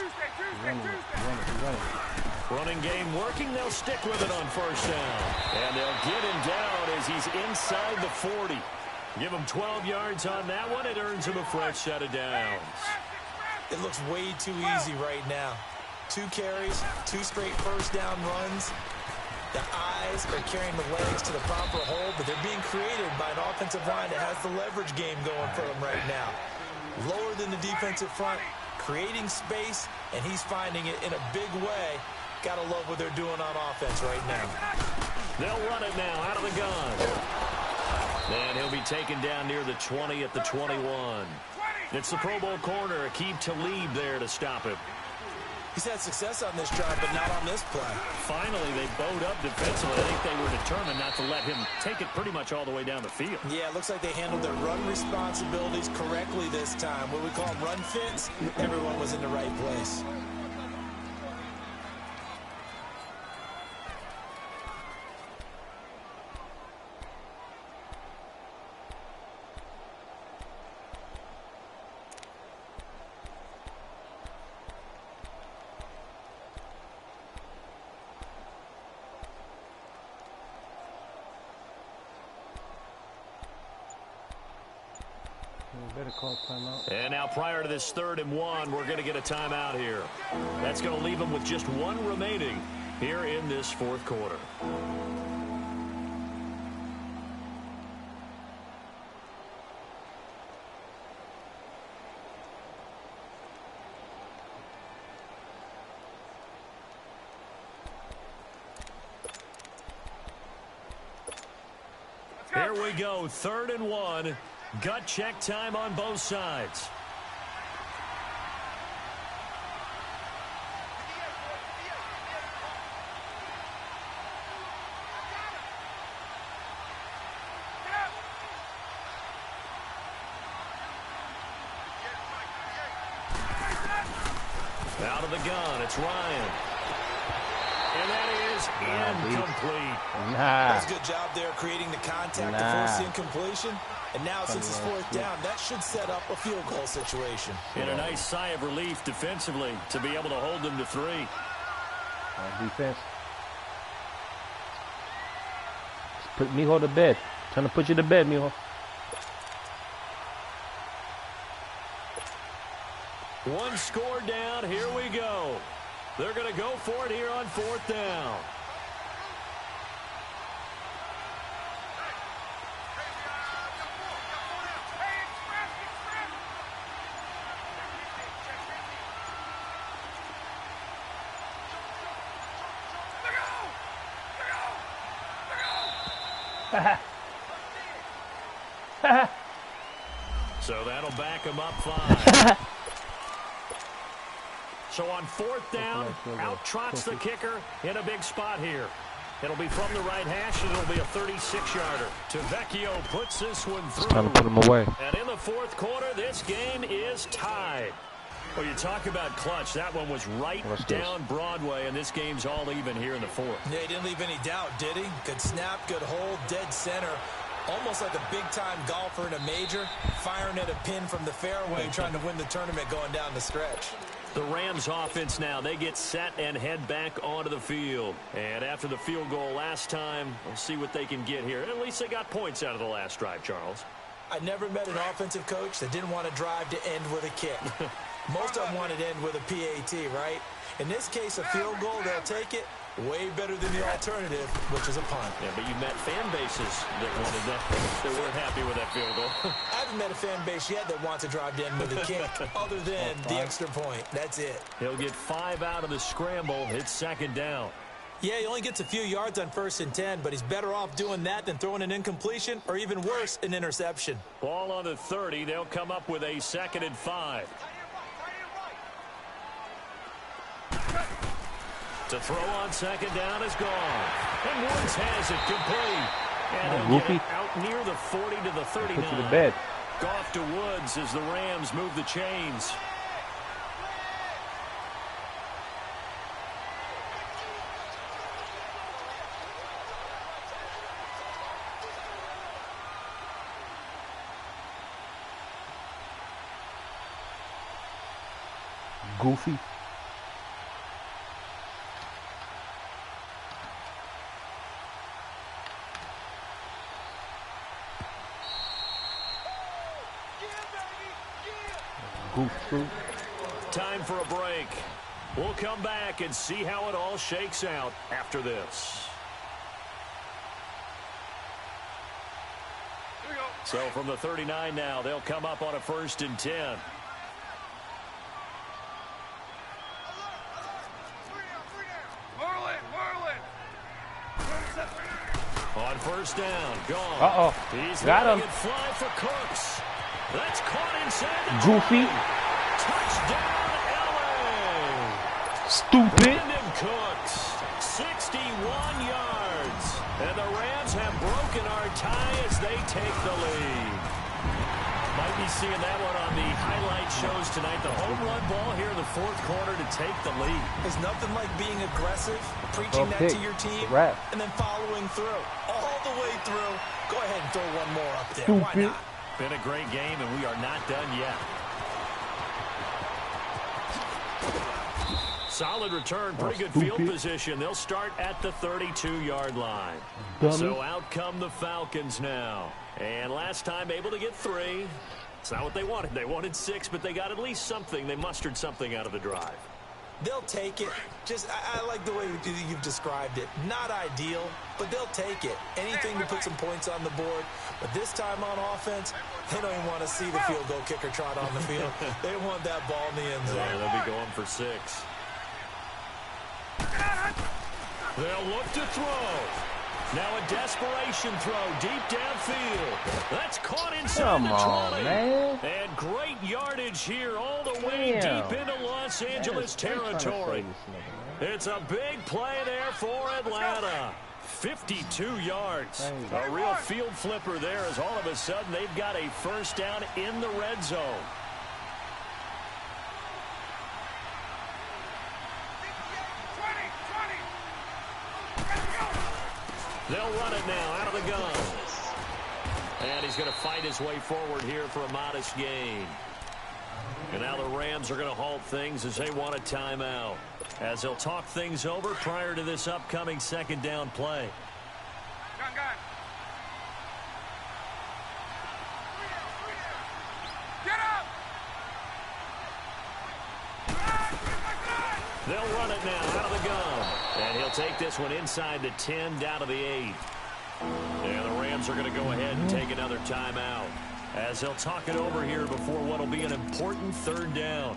Running game working. They'll stick with it on first down. And they'll get him down as he's inside the 40. Give him 12 yards on that one. It earns him a fresh set of downs. It looks way too easy right now. 2 carries, 2 straight first down runs. The eyes are carrying the legs to the proper hole, but they're being created by an offensive line that has the leverage game going for them right now. Lower than the defensive front, creating space, and he's finding it in a big way. Gotta love what they're doing on offense right now. They'll run it now out of the gun. And he'll be taken down near the 20 at the 21. It's the Pro Bowl corner, Aqib Talib there to stop him. He's had success on this drive, but not on this play. Finally, they bowed up defensively. I think they were determined not to let him take it pretty much all the way down the field. Yeah, it looks like they handled their run responsibilities correctly this time. What we call run fits, everyone was in the right place. Better call timeout. And now prior to this 3rd and 1, we're going to get a timeout here. That's going to leave them with just 1 remaining here in this 4th quarter. Here we go, 3rd and 1. Gut check time on both sides. Out of the gun, it's Ryan. And that is incomplete. That's a good job there creating the contact to force the incompletion. And now since it's 4th down, that should set up a field goal situation. And a nice sigh of relief defensively to be able to hold them to 3. Defense. Let's put Mijo to bed. Trying to put you to bed, Mijo. One score down. Here we go. They're going to go for it here on 4th down. So that'll back him up 5. So on 4th down, out trots the kicker in a big spot here. It'll be from the right hash, and it'll be a 36-yarder. Tavecchio puts this one through. It's time to put him away. And in the 4th quarter, this game is tied. Well, you talk about clutch. That one was right down Broadway, and this game's all even here in the 4th. Yeah, he didn't leave any doubt, did he? Good snap, good hold, dead center. Almost like a big-time golfer in a major, firing at a pin from the fairway, trying to win the tournament going down the stretch. The Rams offense now, they get set and head back onto the field. And after the field goal last time, we'll see what they can get here. At least they got points out of the last drive, Charles. I never met an offensive coach that didn't want to drive to end with a kick. Most of them wanted to end with a PAT, right? In this case, a field goal, they'll take it. Way better than the alternative, which is a punt. Yeah, but you met fan bases that wanted that, that weren't happy with that field goal. I haven't met a fan base yet that wants to drive in with a kick other than the extra point. That's it. He'll get 5 out of the scramble. It's second down. Yeah, he only gets a few yards on 1st and 10, but he's better off doing that than throwing an incompletion or even worse, an interception. Ball on the 30. They'll come up with a 2nd and 5. To throw on 2nd down is gone. And Woods has it complete. And he'll get it out near the 40 to the 39. To the bed. Goff to Woods as the Rams move the chains. Goofy. Goof. Time for a break. We'll come back and see how it all shakes out after this. So from the 39 now, they'll come up on a 1st and 10. On 1st down, gone. Uh-oh. He's Got letting him. it fly for Cooks. That's caught inside the Goofy. touchdown, LA. Stupid. Brandon Cooks, 61 yards. And the Rams have broken our tie as they take the lead. Might be seeing that one on the highlight shows tonight. The home run ball here in the 4th quarter to take the lead. There's nothing like being aggressive, preaching that to your team, Wrap. and then following through. All the way through. Go ahead and throw one more up there. Why Stupid. not? Been a great game, and we are not done yet. Solid return, pretty good field position. They'll start at the 32-yard line. Dummy. So out come the Falcons now. And last time able to get 3. It's not what they wanted. They wanted 6, but they got at least something. They mustered something out of the drive. They'll take it. I like the way you've described it. Not ideal, but they'll take it. Anything to put some points on the board. But this time on offense, they don't even want to see the field goal kicker trot on the field. They want that ball in the end zone. Yeah, they'll be going for 6. They'll look to throw. Now a desperation throw deep downfield. That's caught inside Come the 20. on, man. And great yardage here all the way Damn. deep into Los Angeles territory. It's a big play there for Atlanta. 52 yards. A real field flipper there as all of a sudden they've got a 1st down in the red zone. They'll run it now out of the gun. And he's going to fight his way forward here for a modest gain. And now the Rams are going to halt things as they want a timeout. As they'll talk things over prior to this upcoming 2nd down play. Gun. Get up! They'll run it now out of the gun. And he'll take this one inside the 10 down to the 8. And the Rams are going to go ahead and take another timeout as they'll talk it over here before what will be an important 3rd down.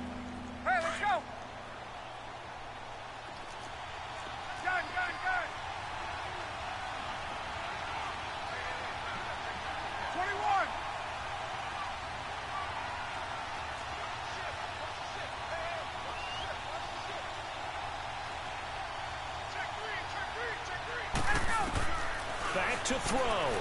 Hey, let's go! Gun! 21! Back to throw.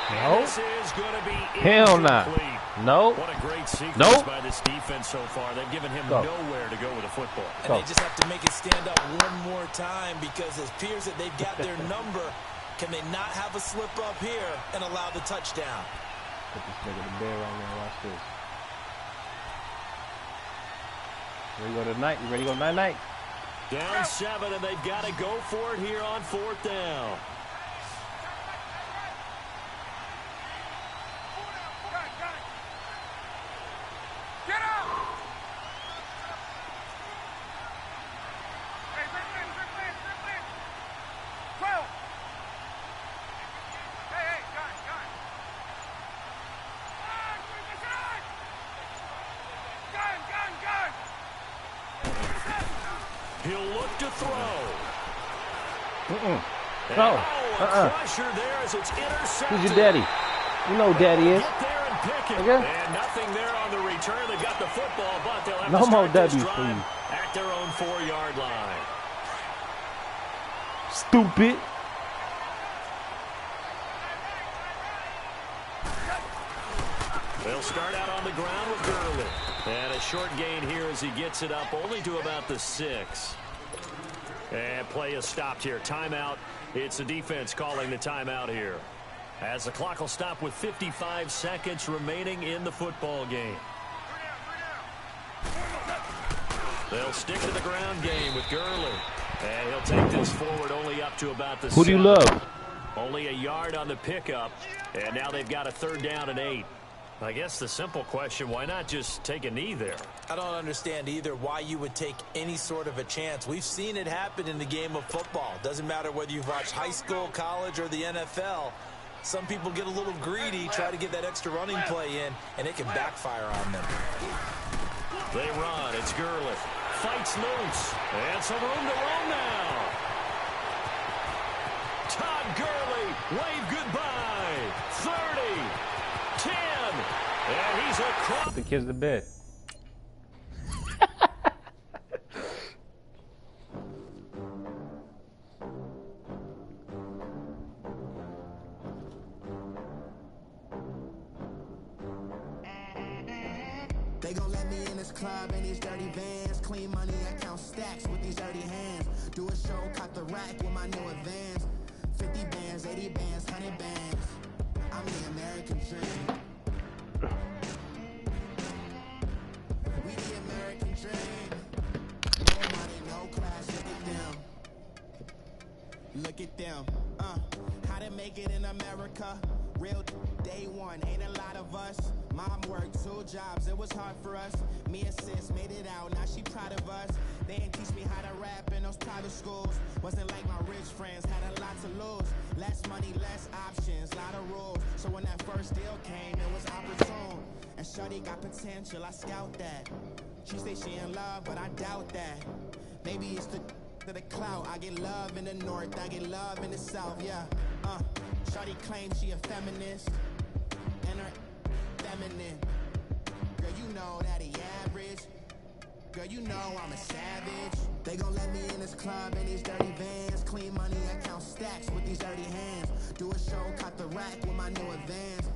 No. This is going to be Hell nah. incomplete. No. What a great sequence Nope. by this defense so far. They've given him Go. nowhere to go with the football. And they just have to make it stand up one more time because it appears that they've got their number. Can they not have a slip up here and allow the touchdown? Put this nigga to bed right now. Watch this. Ready to go tonight? You ready to go night-night? Down 7, and they've got to go for it here on 4th down. Get up! He'll look to throw. No. A crusher there as it's intercepted. Who's your daddy? You know who daddy is. Get there and pick it. Okay. And nothing there on the return. They got the football, but they'll have No to more start this W's, drive please. at their own 4-yard line. Stupid. They'll start out on the ground with Gurley. And a short gain here as he gets it up only to about the 6. And play is stopped here. Timeout. It's the defense calling the timeout here. As the clock will stop with 55 seconds remaining in the football game. They'll stick to the ground game with Gurley. And he'll take this forward only up to about the 7. Who do you love? Only a yard on the pickup. And now they've got a 3rd down and 8. I guess the simple question, why not just take a knee there? I don't understand either why you would take any sort of a chance. We've seen it happen in the game of football. Doesn't matter whether you've watched high school, college, or the NFL. Some people get a little greedy, try to get that extra running play in, and it can backfire on them. They run. It's Gurley. Fights loose. And some room to roam now. Todd Gurley, wave goodbye. 30, 10, and he's across. The kids to bed. They gon' let me in this club in these dirty vans. Clean money, I count stacks with these dirty hands. Do a show, caught the rack with my new advance. 50 bands, 80 bands, 100 bands. I'm the American dream. We the American dream. No money, no class, look at them. Look at them. How to make it in America? Real day one, ain't a lot of us. Mom worked 2 jobs, it was hard for us. Me and sis made it out, now she proud of us. They ain't teach me how to rap in those private schools. Wasn't like my rich friends, had a lot to lose. Less money, less options, lot of rules. So when that first deal came, it was opportune. And shorty got potential, I scout that. She say she in love, but I doubt that. Maybe it's the clout. I get love in the north, I get love in the south, yeah. Shorty claims she a feminist, and her feminine. Girl, you know that he average. Girl, you know I'm a savage. They gon' let me in this club in these dirty vans. Clean money, I count stacks with these dirty hands. Do a show, caught the rack with my new advance.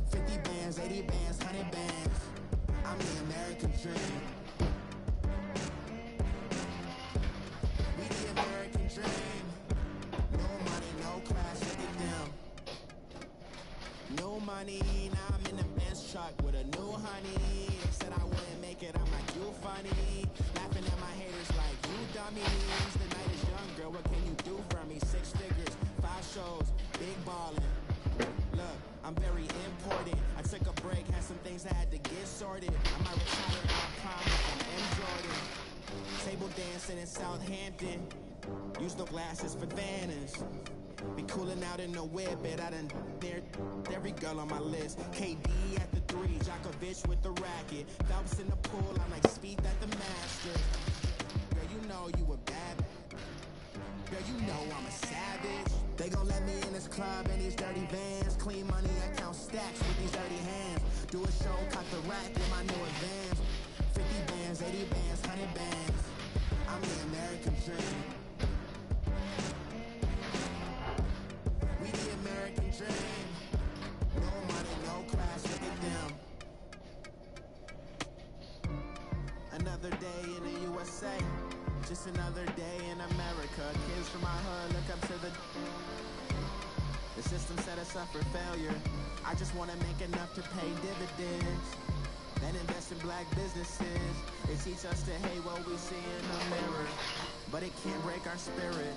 50 bands, 80 bands, 100 bands. I'm the American dream. We the American dream. No money, no class, look at them. No money, now I'm in the Benz truck with a new honey. They said I wouldn't make it, I'm like, you funny. Laughing at my haters like, you dummies. The night is young, girl, what can you do for me? 6 figures, 5 shows, big ballin'. Look, I'm very important. I took a break, had some things I had to get sorted. I might retire, I promise, I'm M. Jordan. Table dancing in Southampton. Use the glasses for Vannas. Be coolin' out in the whip, but I done there every girl on my list. KD at the 3, Djokovic with the racket. Phelps in the pool, I'm like Speed at the Masters. Girl, you know you a bad. Girl, you know I'm a savage. They gon' let me in this club in these dirty vans. Clean money, I count stacks with these dirty hands. Do a show, caught the rack with my new advance. 50 bands, 80 bands, 100 bands. I'm the American dream. We the American dream. No money, no class, look at them. Another day in the USA. Just another day in America. Kids from my hood look up to the system set us up for failure. I just want to make enough to pay dividends. Then invest in black businesses. They teach us to hate what we see in the mirror, but it can't break our spirit.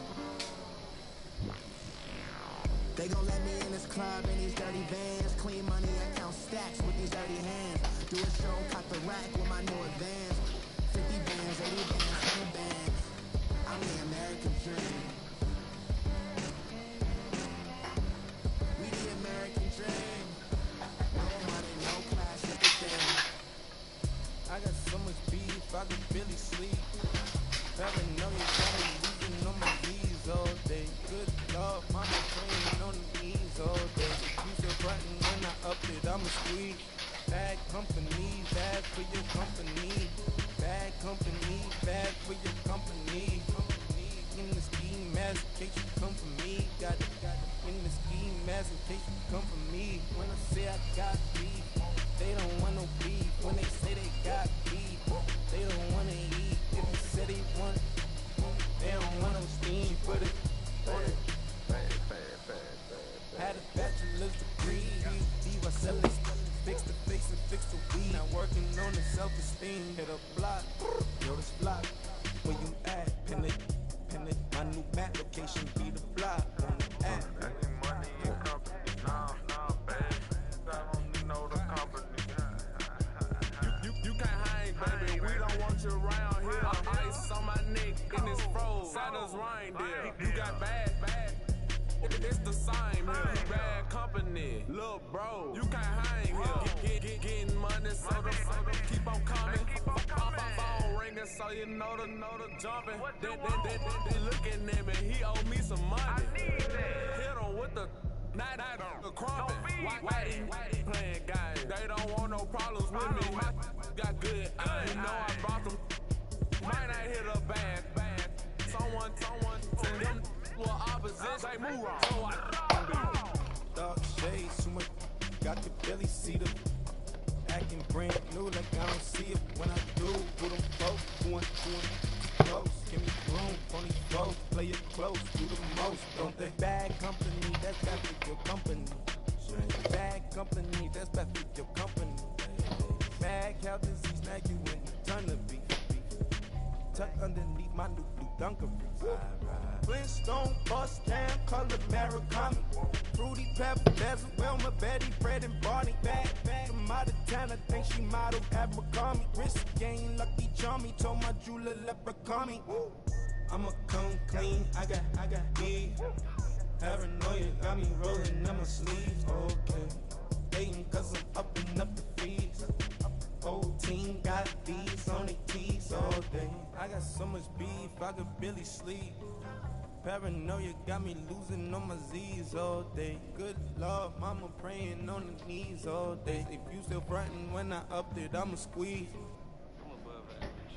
They gon' let me in this club in these dirty vans. Clean money, I count stacks with these dirty hands. Do a show, caught the rack with my new advance. 50 bands, 80 bands, 100 bands. I'm the American dream. We the American dream. No money, no class, look at them. I got so much beef, I could barely sleep. Never know you Bad company, bad for your company. Bad company, bad for your company. In the ski mask, in case you come for me. Got it in the ski mask, in case you come for me. When I say I got beef, they don't want no beef. When they say they got beef, they don't want to eat. If they say they want, they don't want no steam. Put it on it. Had a bachelor's degree, diva sellers. Fix the face and fix the weed. Now working on the self-esteem. Hit a block, yo, this block. Where you at? Pin it. My new map location be the block on the app. You can't hang, baby. We don't want you around here. Ice on my neck in this froze. Santa's reindeer. You got bad. It's the same here. You bad company, little bro. You can't hang here. Getting money, so the keep on coming. Phone ringing, so you know the jumping. They looking at me. He owe me some money. Hit him with the night the crumping. Why they playing games? They don't want no problems with me. Got good. I know I brought them. Might not hit a bad. Someone, and them were opposites. They move wrong. So I dark shades, too much. Got the belly see them. Acting brand new like I don't see it. When I do them folks, going close. Give me room, funny folks. Play it close, do the most. Don't they? Bad company, that's bad for your company. Bad company, that's bad for your company. Bad cow disease, now you in the ton of beef. Tuck underneath my new blue dunkery. Flintstone, bust down, color Maricami. Fruity Pebble, Bezel, Wilma, Betty, Fred, and Barney. Bad from out of town, I think she modeled at McCarmy. Wrist game, lucky charmy, told my jeweler leprechaun. I'ma come clean, I got heat. Paranoia got me rolling in my sleeves. Okay, hating cause I'm upping up the fees. Whole team got these on their tees all day. I got so much beef, I could barely sleep. Paranoia got me losing on my Z's all day. Good Lord, mama praying on the knees all day. If you still frontin' when I upped it, I'ma squeeze. I'm above average.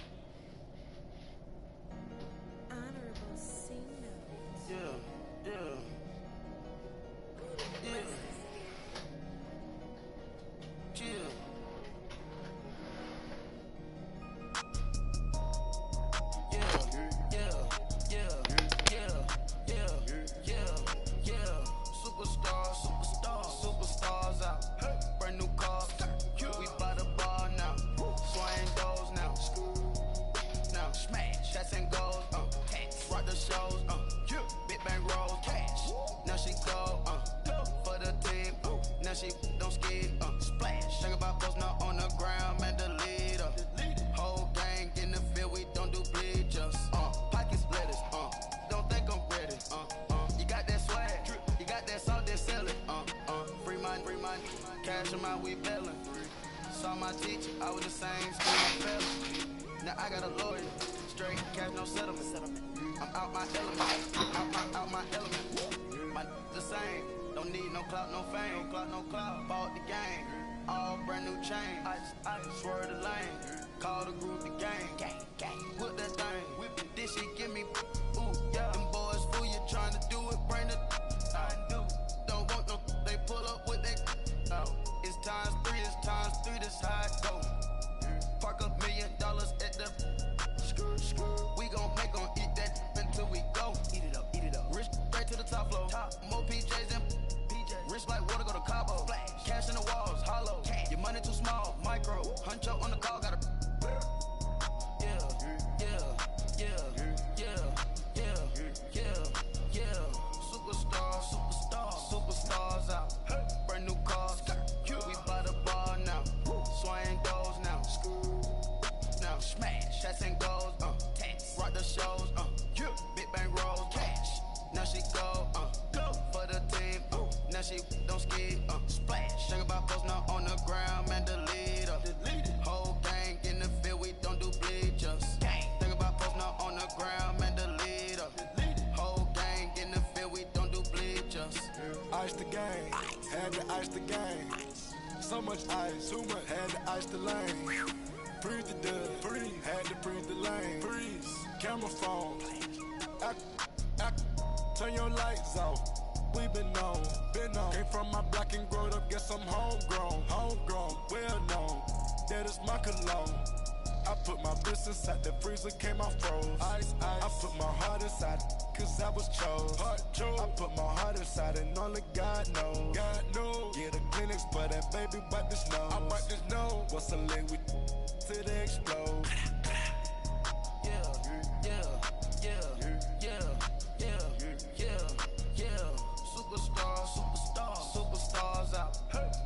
Honorable C-note. Yeah. Chill. Superstars out. Brand new cars. We by the bar now. Swaying doors now. Now smash. Shots and goals. Rock the shows. Big bang rolls. Cash. Now she go. For the team. Now she don't skid. Splash. Think about post now on the ground. Man, the leader. Whole gang in the field. We don't do bleachers. Pocket splitters. Don't think I'm ready. You got that swag. You got that salt that sell it. Free money. Cash them out, we bellin'. Saw my teacher, I was the same school fella. Now I got a lawyer. Straight cash, no settlement. I'm out my element. Out my element. My the same. Don't need no clout, no fame. No clout. Bought the game. All brand new chain. I swerve the lane. Call the group the gang. Whip that thing. Whip it. This shit give me. Ooh, yeah. Them boys fool you trying to do it. Bring the. I do. Don't want no. They pull up with that. It's times three. This how it go. Park $1 million at the. We gon' eat that until we go. Eat it up. Rich straight to the top floor. More PJs and rich like water, go to Cabo. Flash. Cash in the walls, hollow. Cash. Your money too small, micro. Hunch up on the call, gotta. Superstars out. Brand new cars. We by the bar now. Swaying doors now. Now smash. Shots and goals. Rock the shows. Big bang rolls. Cash. Now she go. For the team. Now she don't skid. Splash. Think about post now on the ground. Man, the leader. Whole gang in the field. We don't do bleachers. Think about post now on the ground. Man, the leader. Whole gang in the field. We don't do bleachers. Ice the game, had to ice the game. So much ice, too much, had to ice the lane. Breathe the dud, breathe, had to breathe the lane. Freeze, camera phone. Turn your lights off. We been on. Came from my block and growed up, guess I'm homegrown, well known. That is my cologne. I put my wrist inside the freezer, came out froze. Ice. I put my heart inside, cause I was chose. I put my heart inside and only God knows. Yeah, the clinics, but that baby wipe this nose. I wipe this nose. What's a link with till they explode? Superstars out.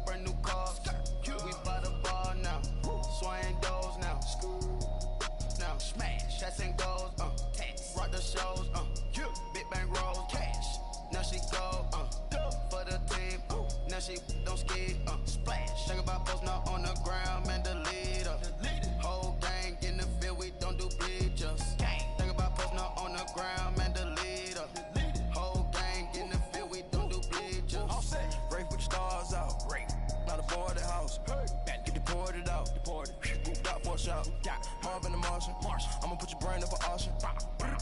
Brand new cars. We by the bar now. Swaying doors now. Now smash. Shots and goals. Rock the shows. Big bang rolls. Cash. Now she go. For the team. Now she don't ski. Splash. Think about post now on the ground. Man, the leader. Whole gang in the field. We don't do bleachers. Think about post now on the ground. Man, the leader. Whole gang in the field. We don't do bleachers. Rafe with the stars out. Not a boarded house. Get deported out. Moved out for a shot. Marvin the Martian. I'ma put your brain up for auction.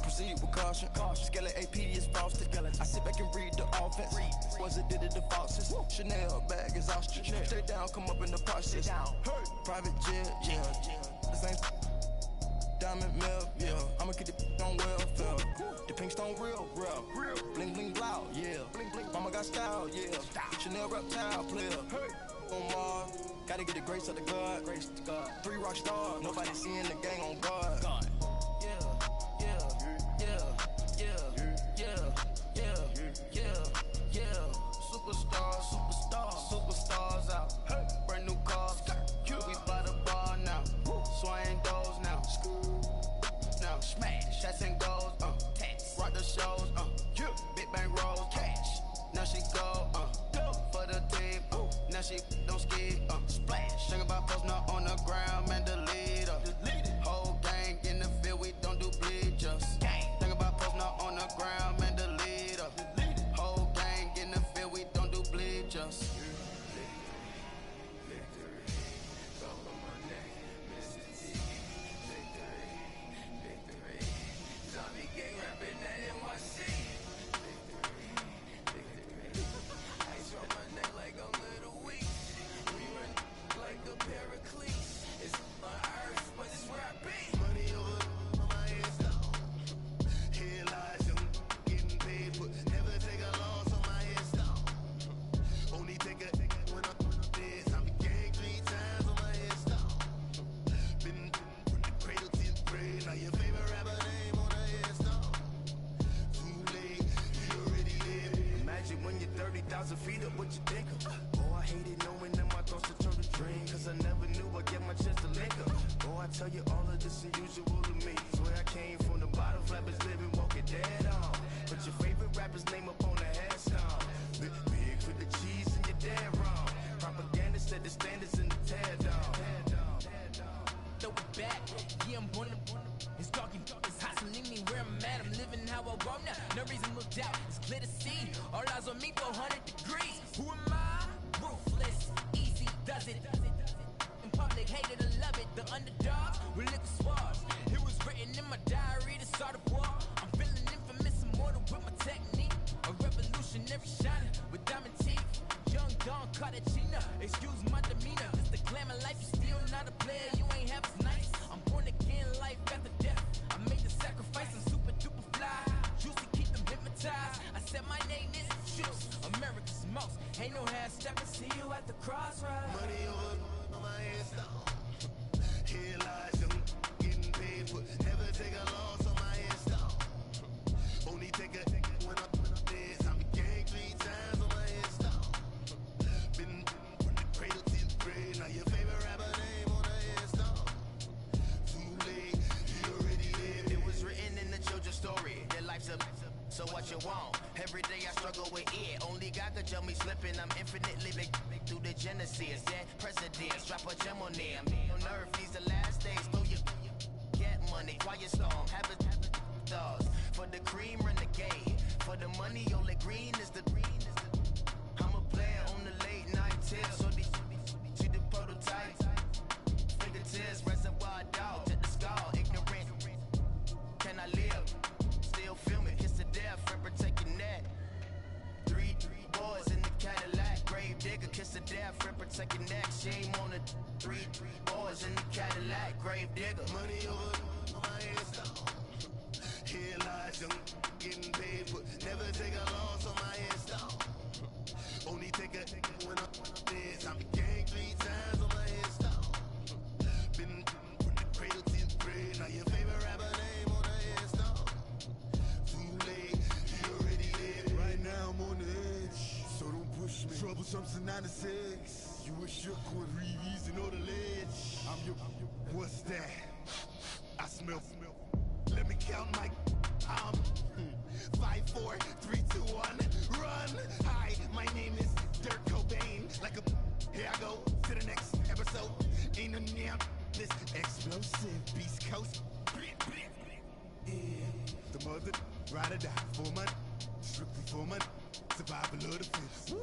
Proceed with caution. Skeleton AP is frosted. I sit back and read the offense. Was it did it the faucets? Chanel bag is ostrich. Stay down, come up in the process. Private jet, yeah. The same diamond milk, yeah. I'ma keep the on welfare. The pink stone real. Bling bling loud, yeah. Mama got style, yeah. Chanel reptile player. On Mars, gotta get the grace of the God. 3 rock stars, nobody seeing the gang on guard. Superstars out. Brand new cars. We by the bar now. Swaying doors now. Now smash. Shots and goals. Rock the shows. Big bang rolls. Cash. Now she go. For the team. Now she don't ski. Splash. Think about post now on the ground. Man, the leader. Whole gang in the field. We don't do bleachers. Think about post now on the ground. Man, the leader. Whole gang in the field. We don't do bleachers. When you're 30,000 feet up, what you think of? Oh, I hated knowing that my thoughts would turn to dream. Cause I never knew I'd get my chance to link up. Oh, I tell you all of this unusual to me. Swear I came from the bottom, flappers living, walking dead on. Put your favorite rapper's name up on the headstone. Big for the cheese and you're dead wrong. Propaganda set the standards in the tear down. Throw it back, yeah, I'm born to. It's talking, it's hustling me where I'm at. I'm living how I want now. No reason to look out, it's clear to see. All eyes on me, 400 degrees. Who am I? Ruthless, easy does it. In public, hated or love it. The underdogs with liquor swabs. It was written in my diary to start a war. I'm feeling infamous, immortal with my technique. A revolutionary shining with diamond teeth. Young Don Cartagena, excuse my demeanor. This the glamour life, you still not a player. You ain't half as nice. I'm born again, life after death. I made the sacrifice, I'm super duper fly. Juicy, keep them hypnotized. I said my name is Juice, America's most. Ain't no half stepping, see you at the crossroads. Money over my headstone. Here lies them getting paid for. Never take a loss on my headstone. Only take a when I'm dead. I be gang 3 times on my headstone. Been from the cradle to the grave. Now your favorite rapper name on the headstone. Too late, you already lived. It was written in the children's story. Their life's a so what you want? Every day I struggle with it. Only God could tell me slipping. I'm infinitely big through the genesis. Dead presidents, drop a gem on them. On earth, these the last days. Throw your get money, quiet storm, have it dogs. For the cream, renegade. For the money, only green is the. I'm a player on the late night till. So these Second act, shame on the 3 boys in the Cadillac, grave digger. Money over my headstone. Here lies young, getting paid for. Never take a loss on my headstone. Only take a when I'm dead. I'm gang 3 times on my headstone. Been from the cradle to the grave. Now your favorite rapper name on the headstone. Too late, he already dead. Right now I'm on the edge, so don't push me. Troublesome to 96. You were shook with Reeves and all the ledge. I'm your, what's that? I smell. Let me count my. 5, 4, 3, 2, 1. Run. Hi, my name is Dirk Cobain. Like a. Here I go to the next episode. Ain't no damn this explosive Beast Coast. Yeah. The mother ride or die for money, strictly for money. Survival of the fittest.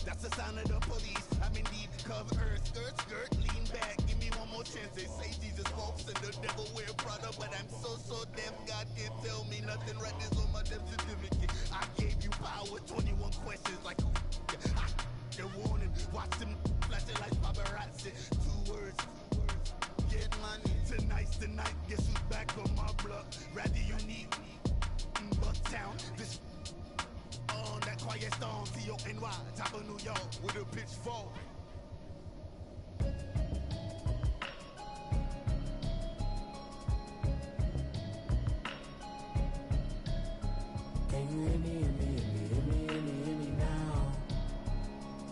That's the sign of the police. I'm indeed cover earth, skirt, lean back. Give me one more chance. They say Jesus walks and the devil wear Prada, but I'm so deaf. God can't tell me nothing. Right this on my death certificate. I gave you power. 21 questions like the warning. Watch them flashing like paparazzi. 2 words. Get money. Tonight's the night. Guess who's back on my block? Rather unique. Bucktown. This. On that quiet stone, C-O-N-Y, top of New York, with a pitchfork. Can you hear me, hear me, hear me, hear me, hear me, hear me now?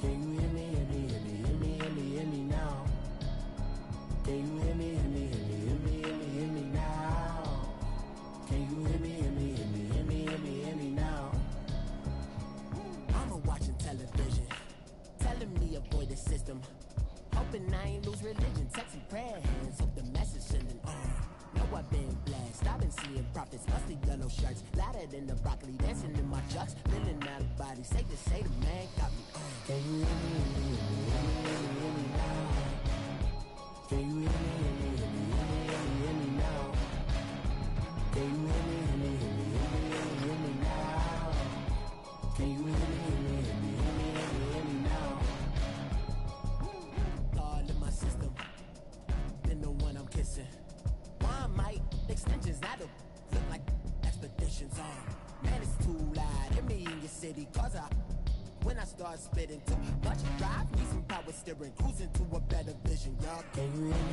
Can you hear me, hear me, hear me, hear me, hear me, hear me now? Can you hear me, hear me, hear me, hear me, hear me, hear me now? Can you hear me, hear me, hear me, hear me, hear me, hear me now? Mama watching television, telling me avoid the system. Hoping I ain't lose religion, texting prayer hands, hope the message sending on. Know I've been blessed, I've been seeing prophets, mostly yellow shirts, louder than the broccoli, dancing in my chucks, feeling out of body, say the man got me on. Can you hear me, hear me, hear me, hear me, hear me now? Can you hear me, hear me, hear me, hear me, hear me, hear me now? Can you hear me, hear me, hear me, hear me, hear me, hear me now? Can you hear me, hear me, hear me, hear me, hear me, hear me now? God in my system, been the one I'm kissing. Why might extensions that'll look like expeditions on? Man, it's too loud. Hear me in your city, cause when I start spitting too much drive, need some power steering, cruising to a better vision, y'all. Can you hear me,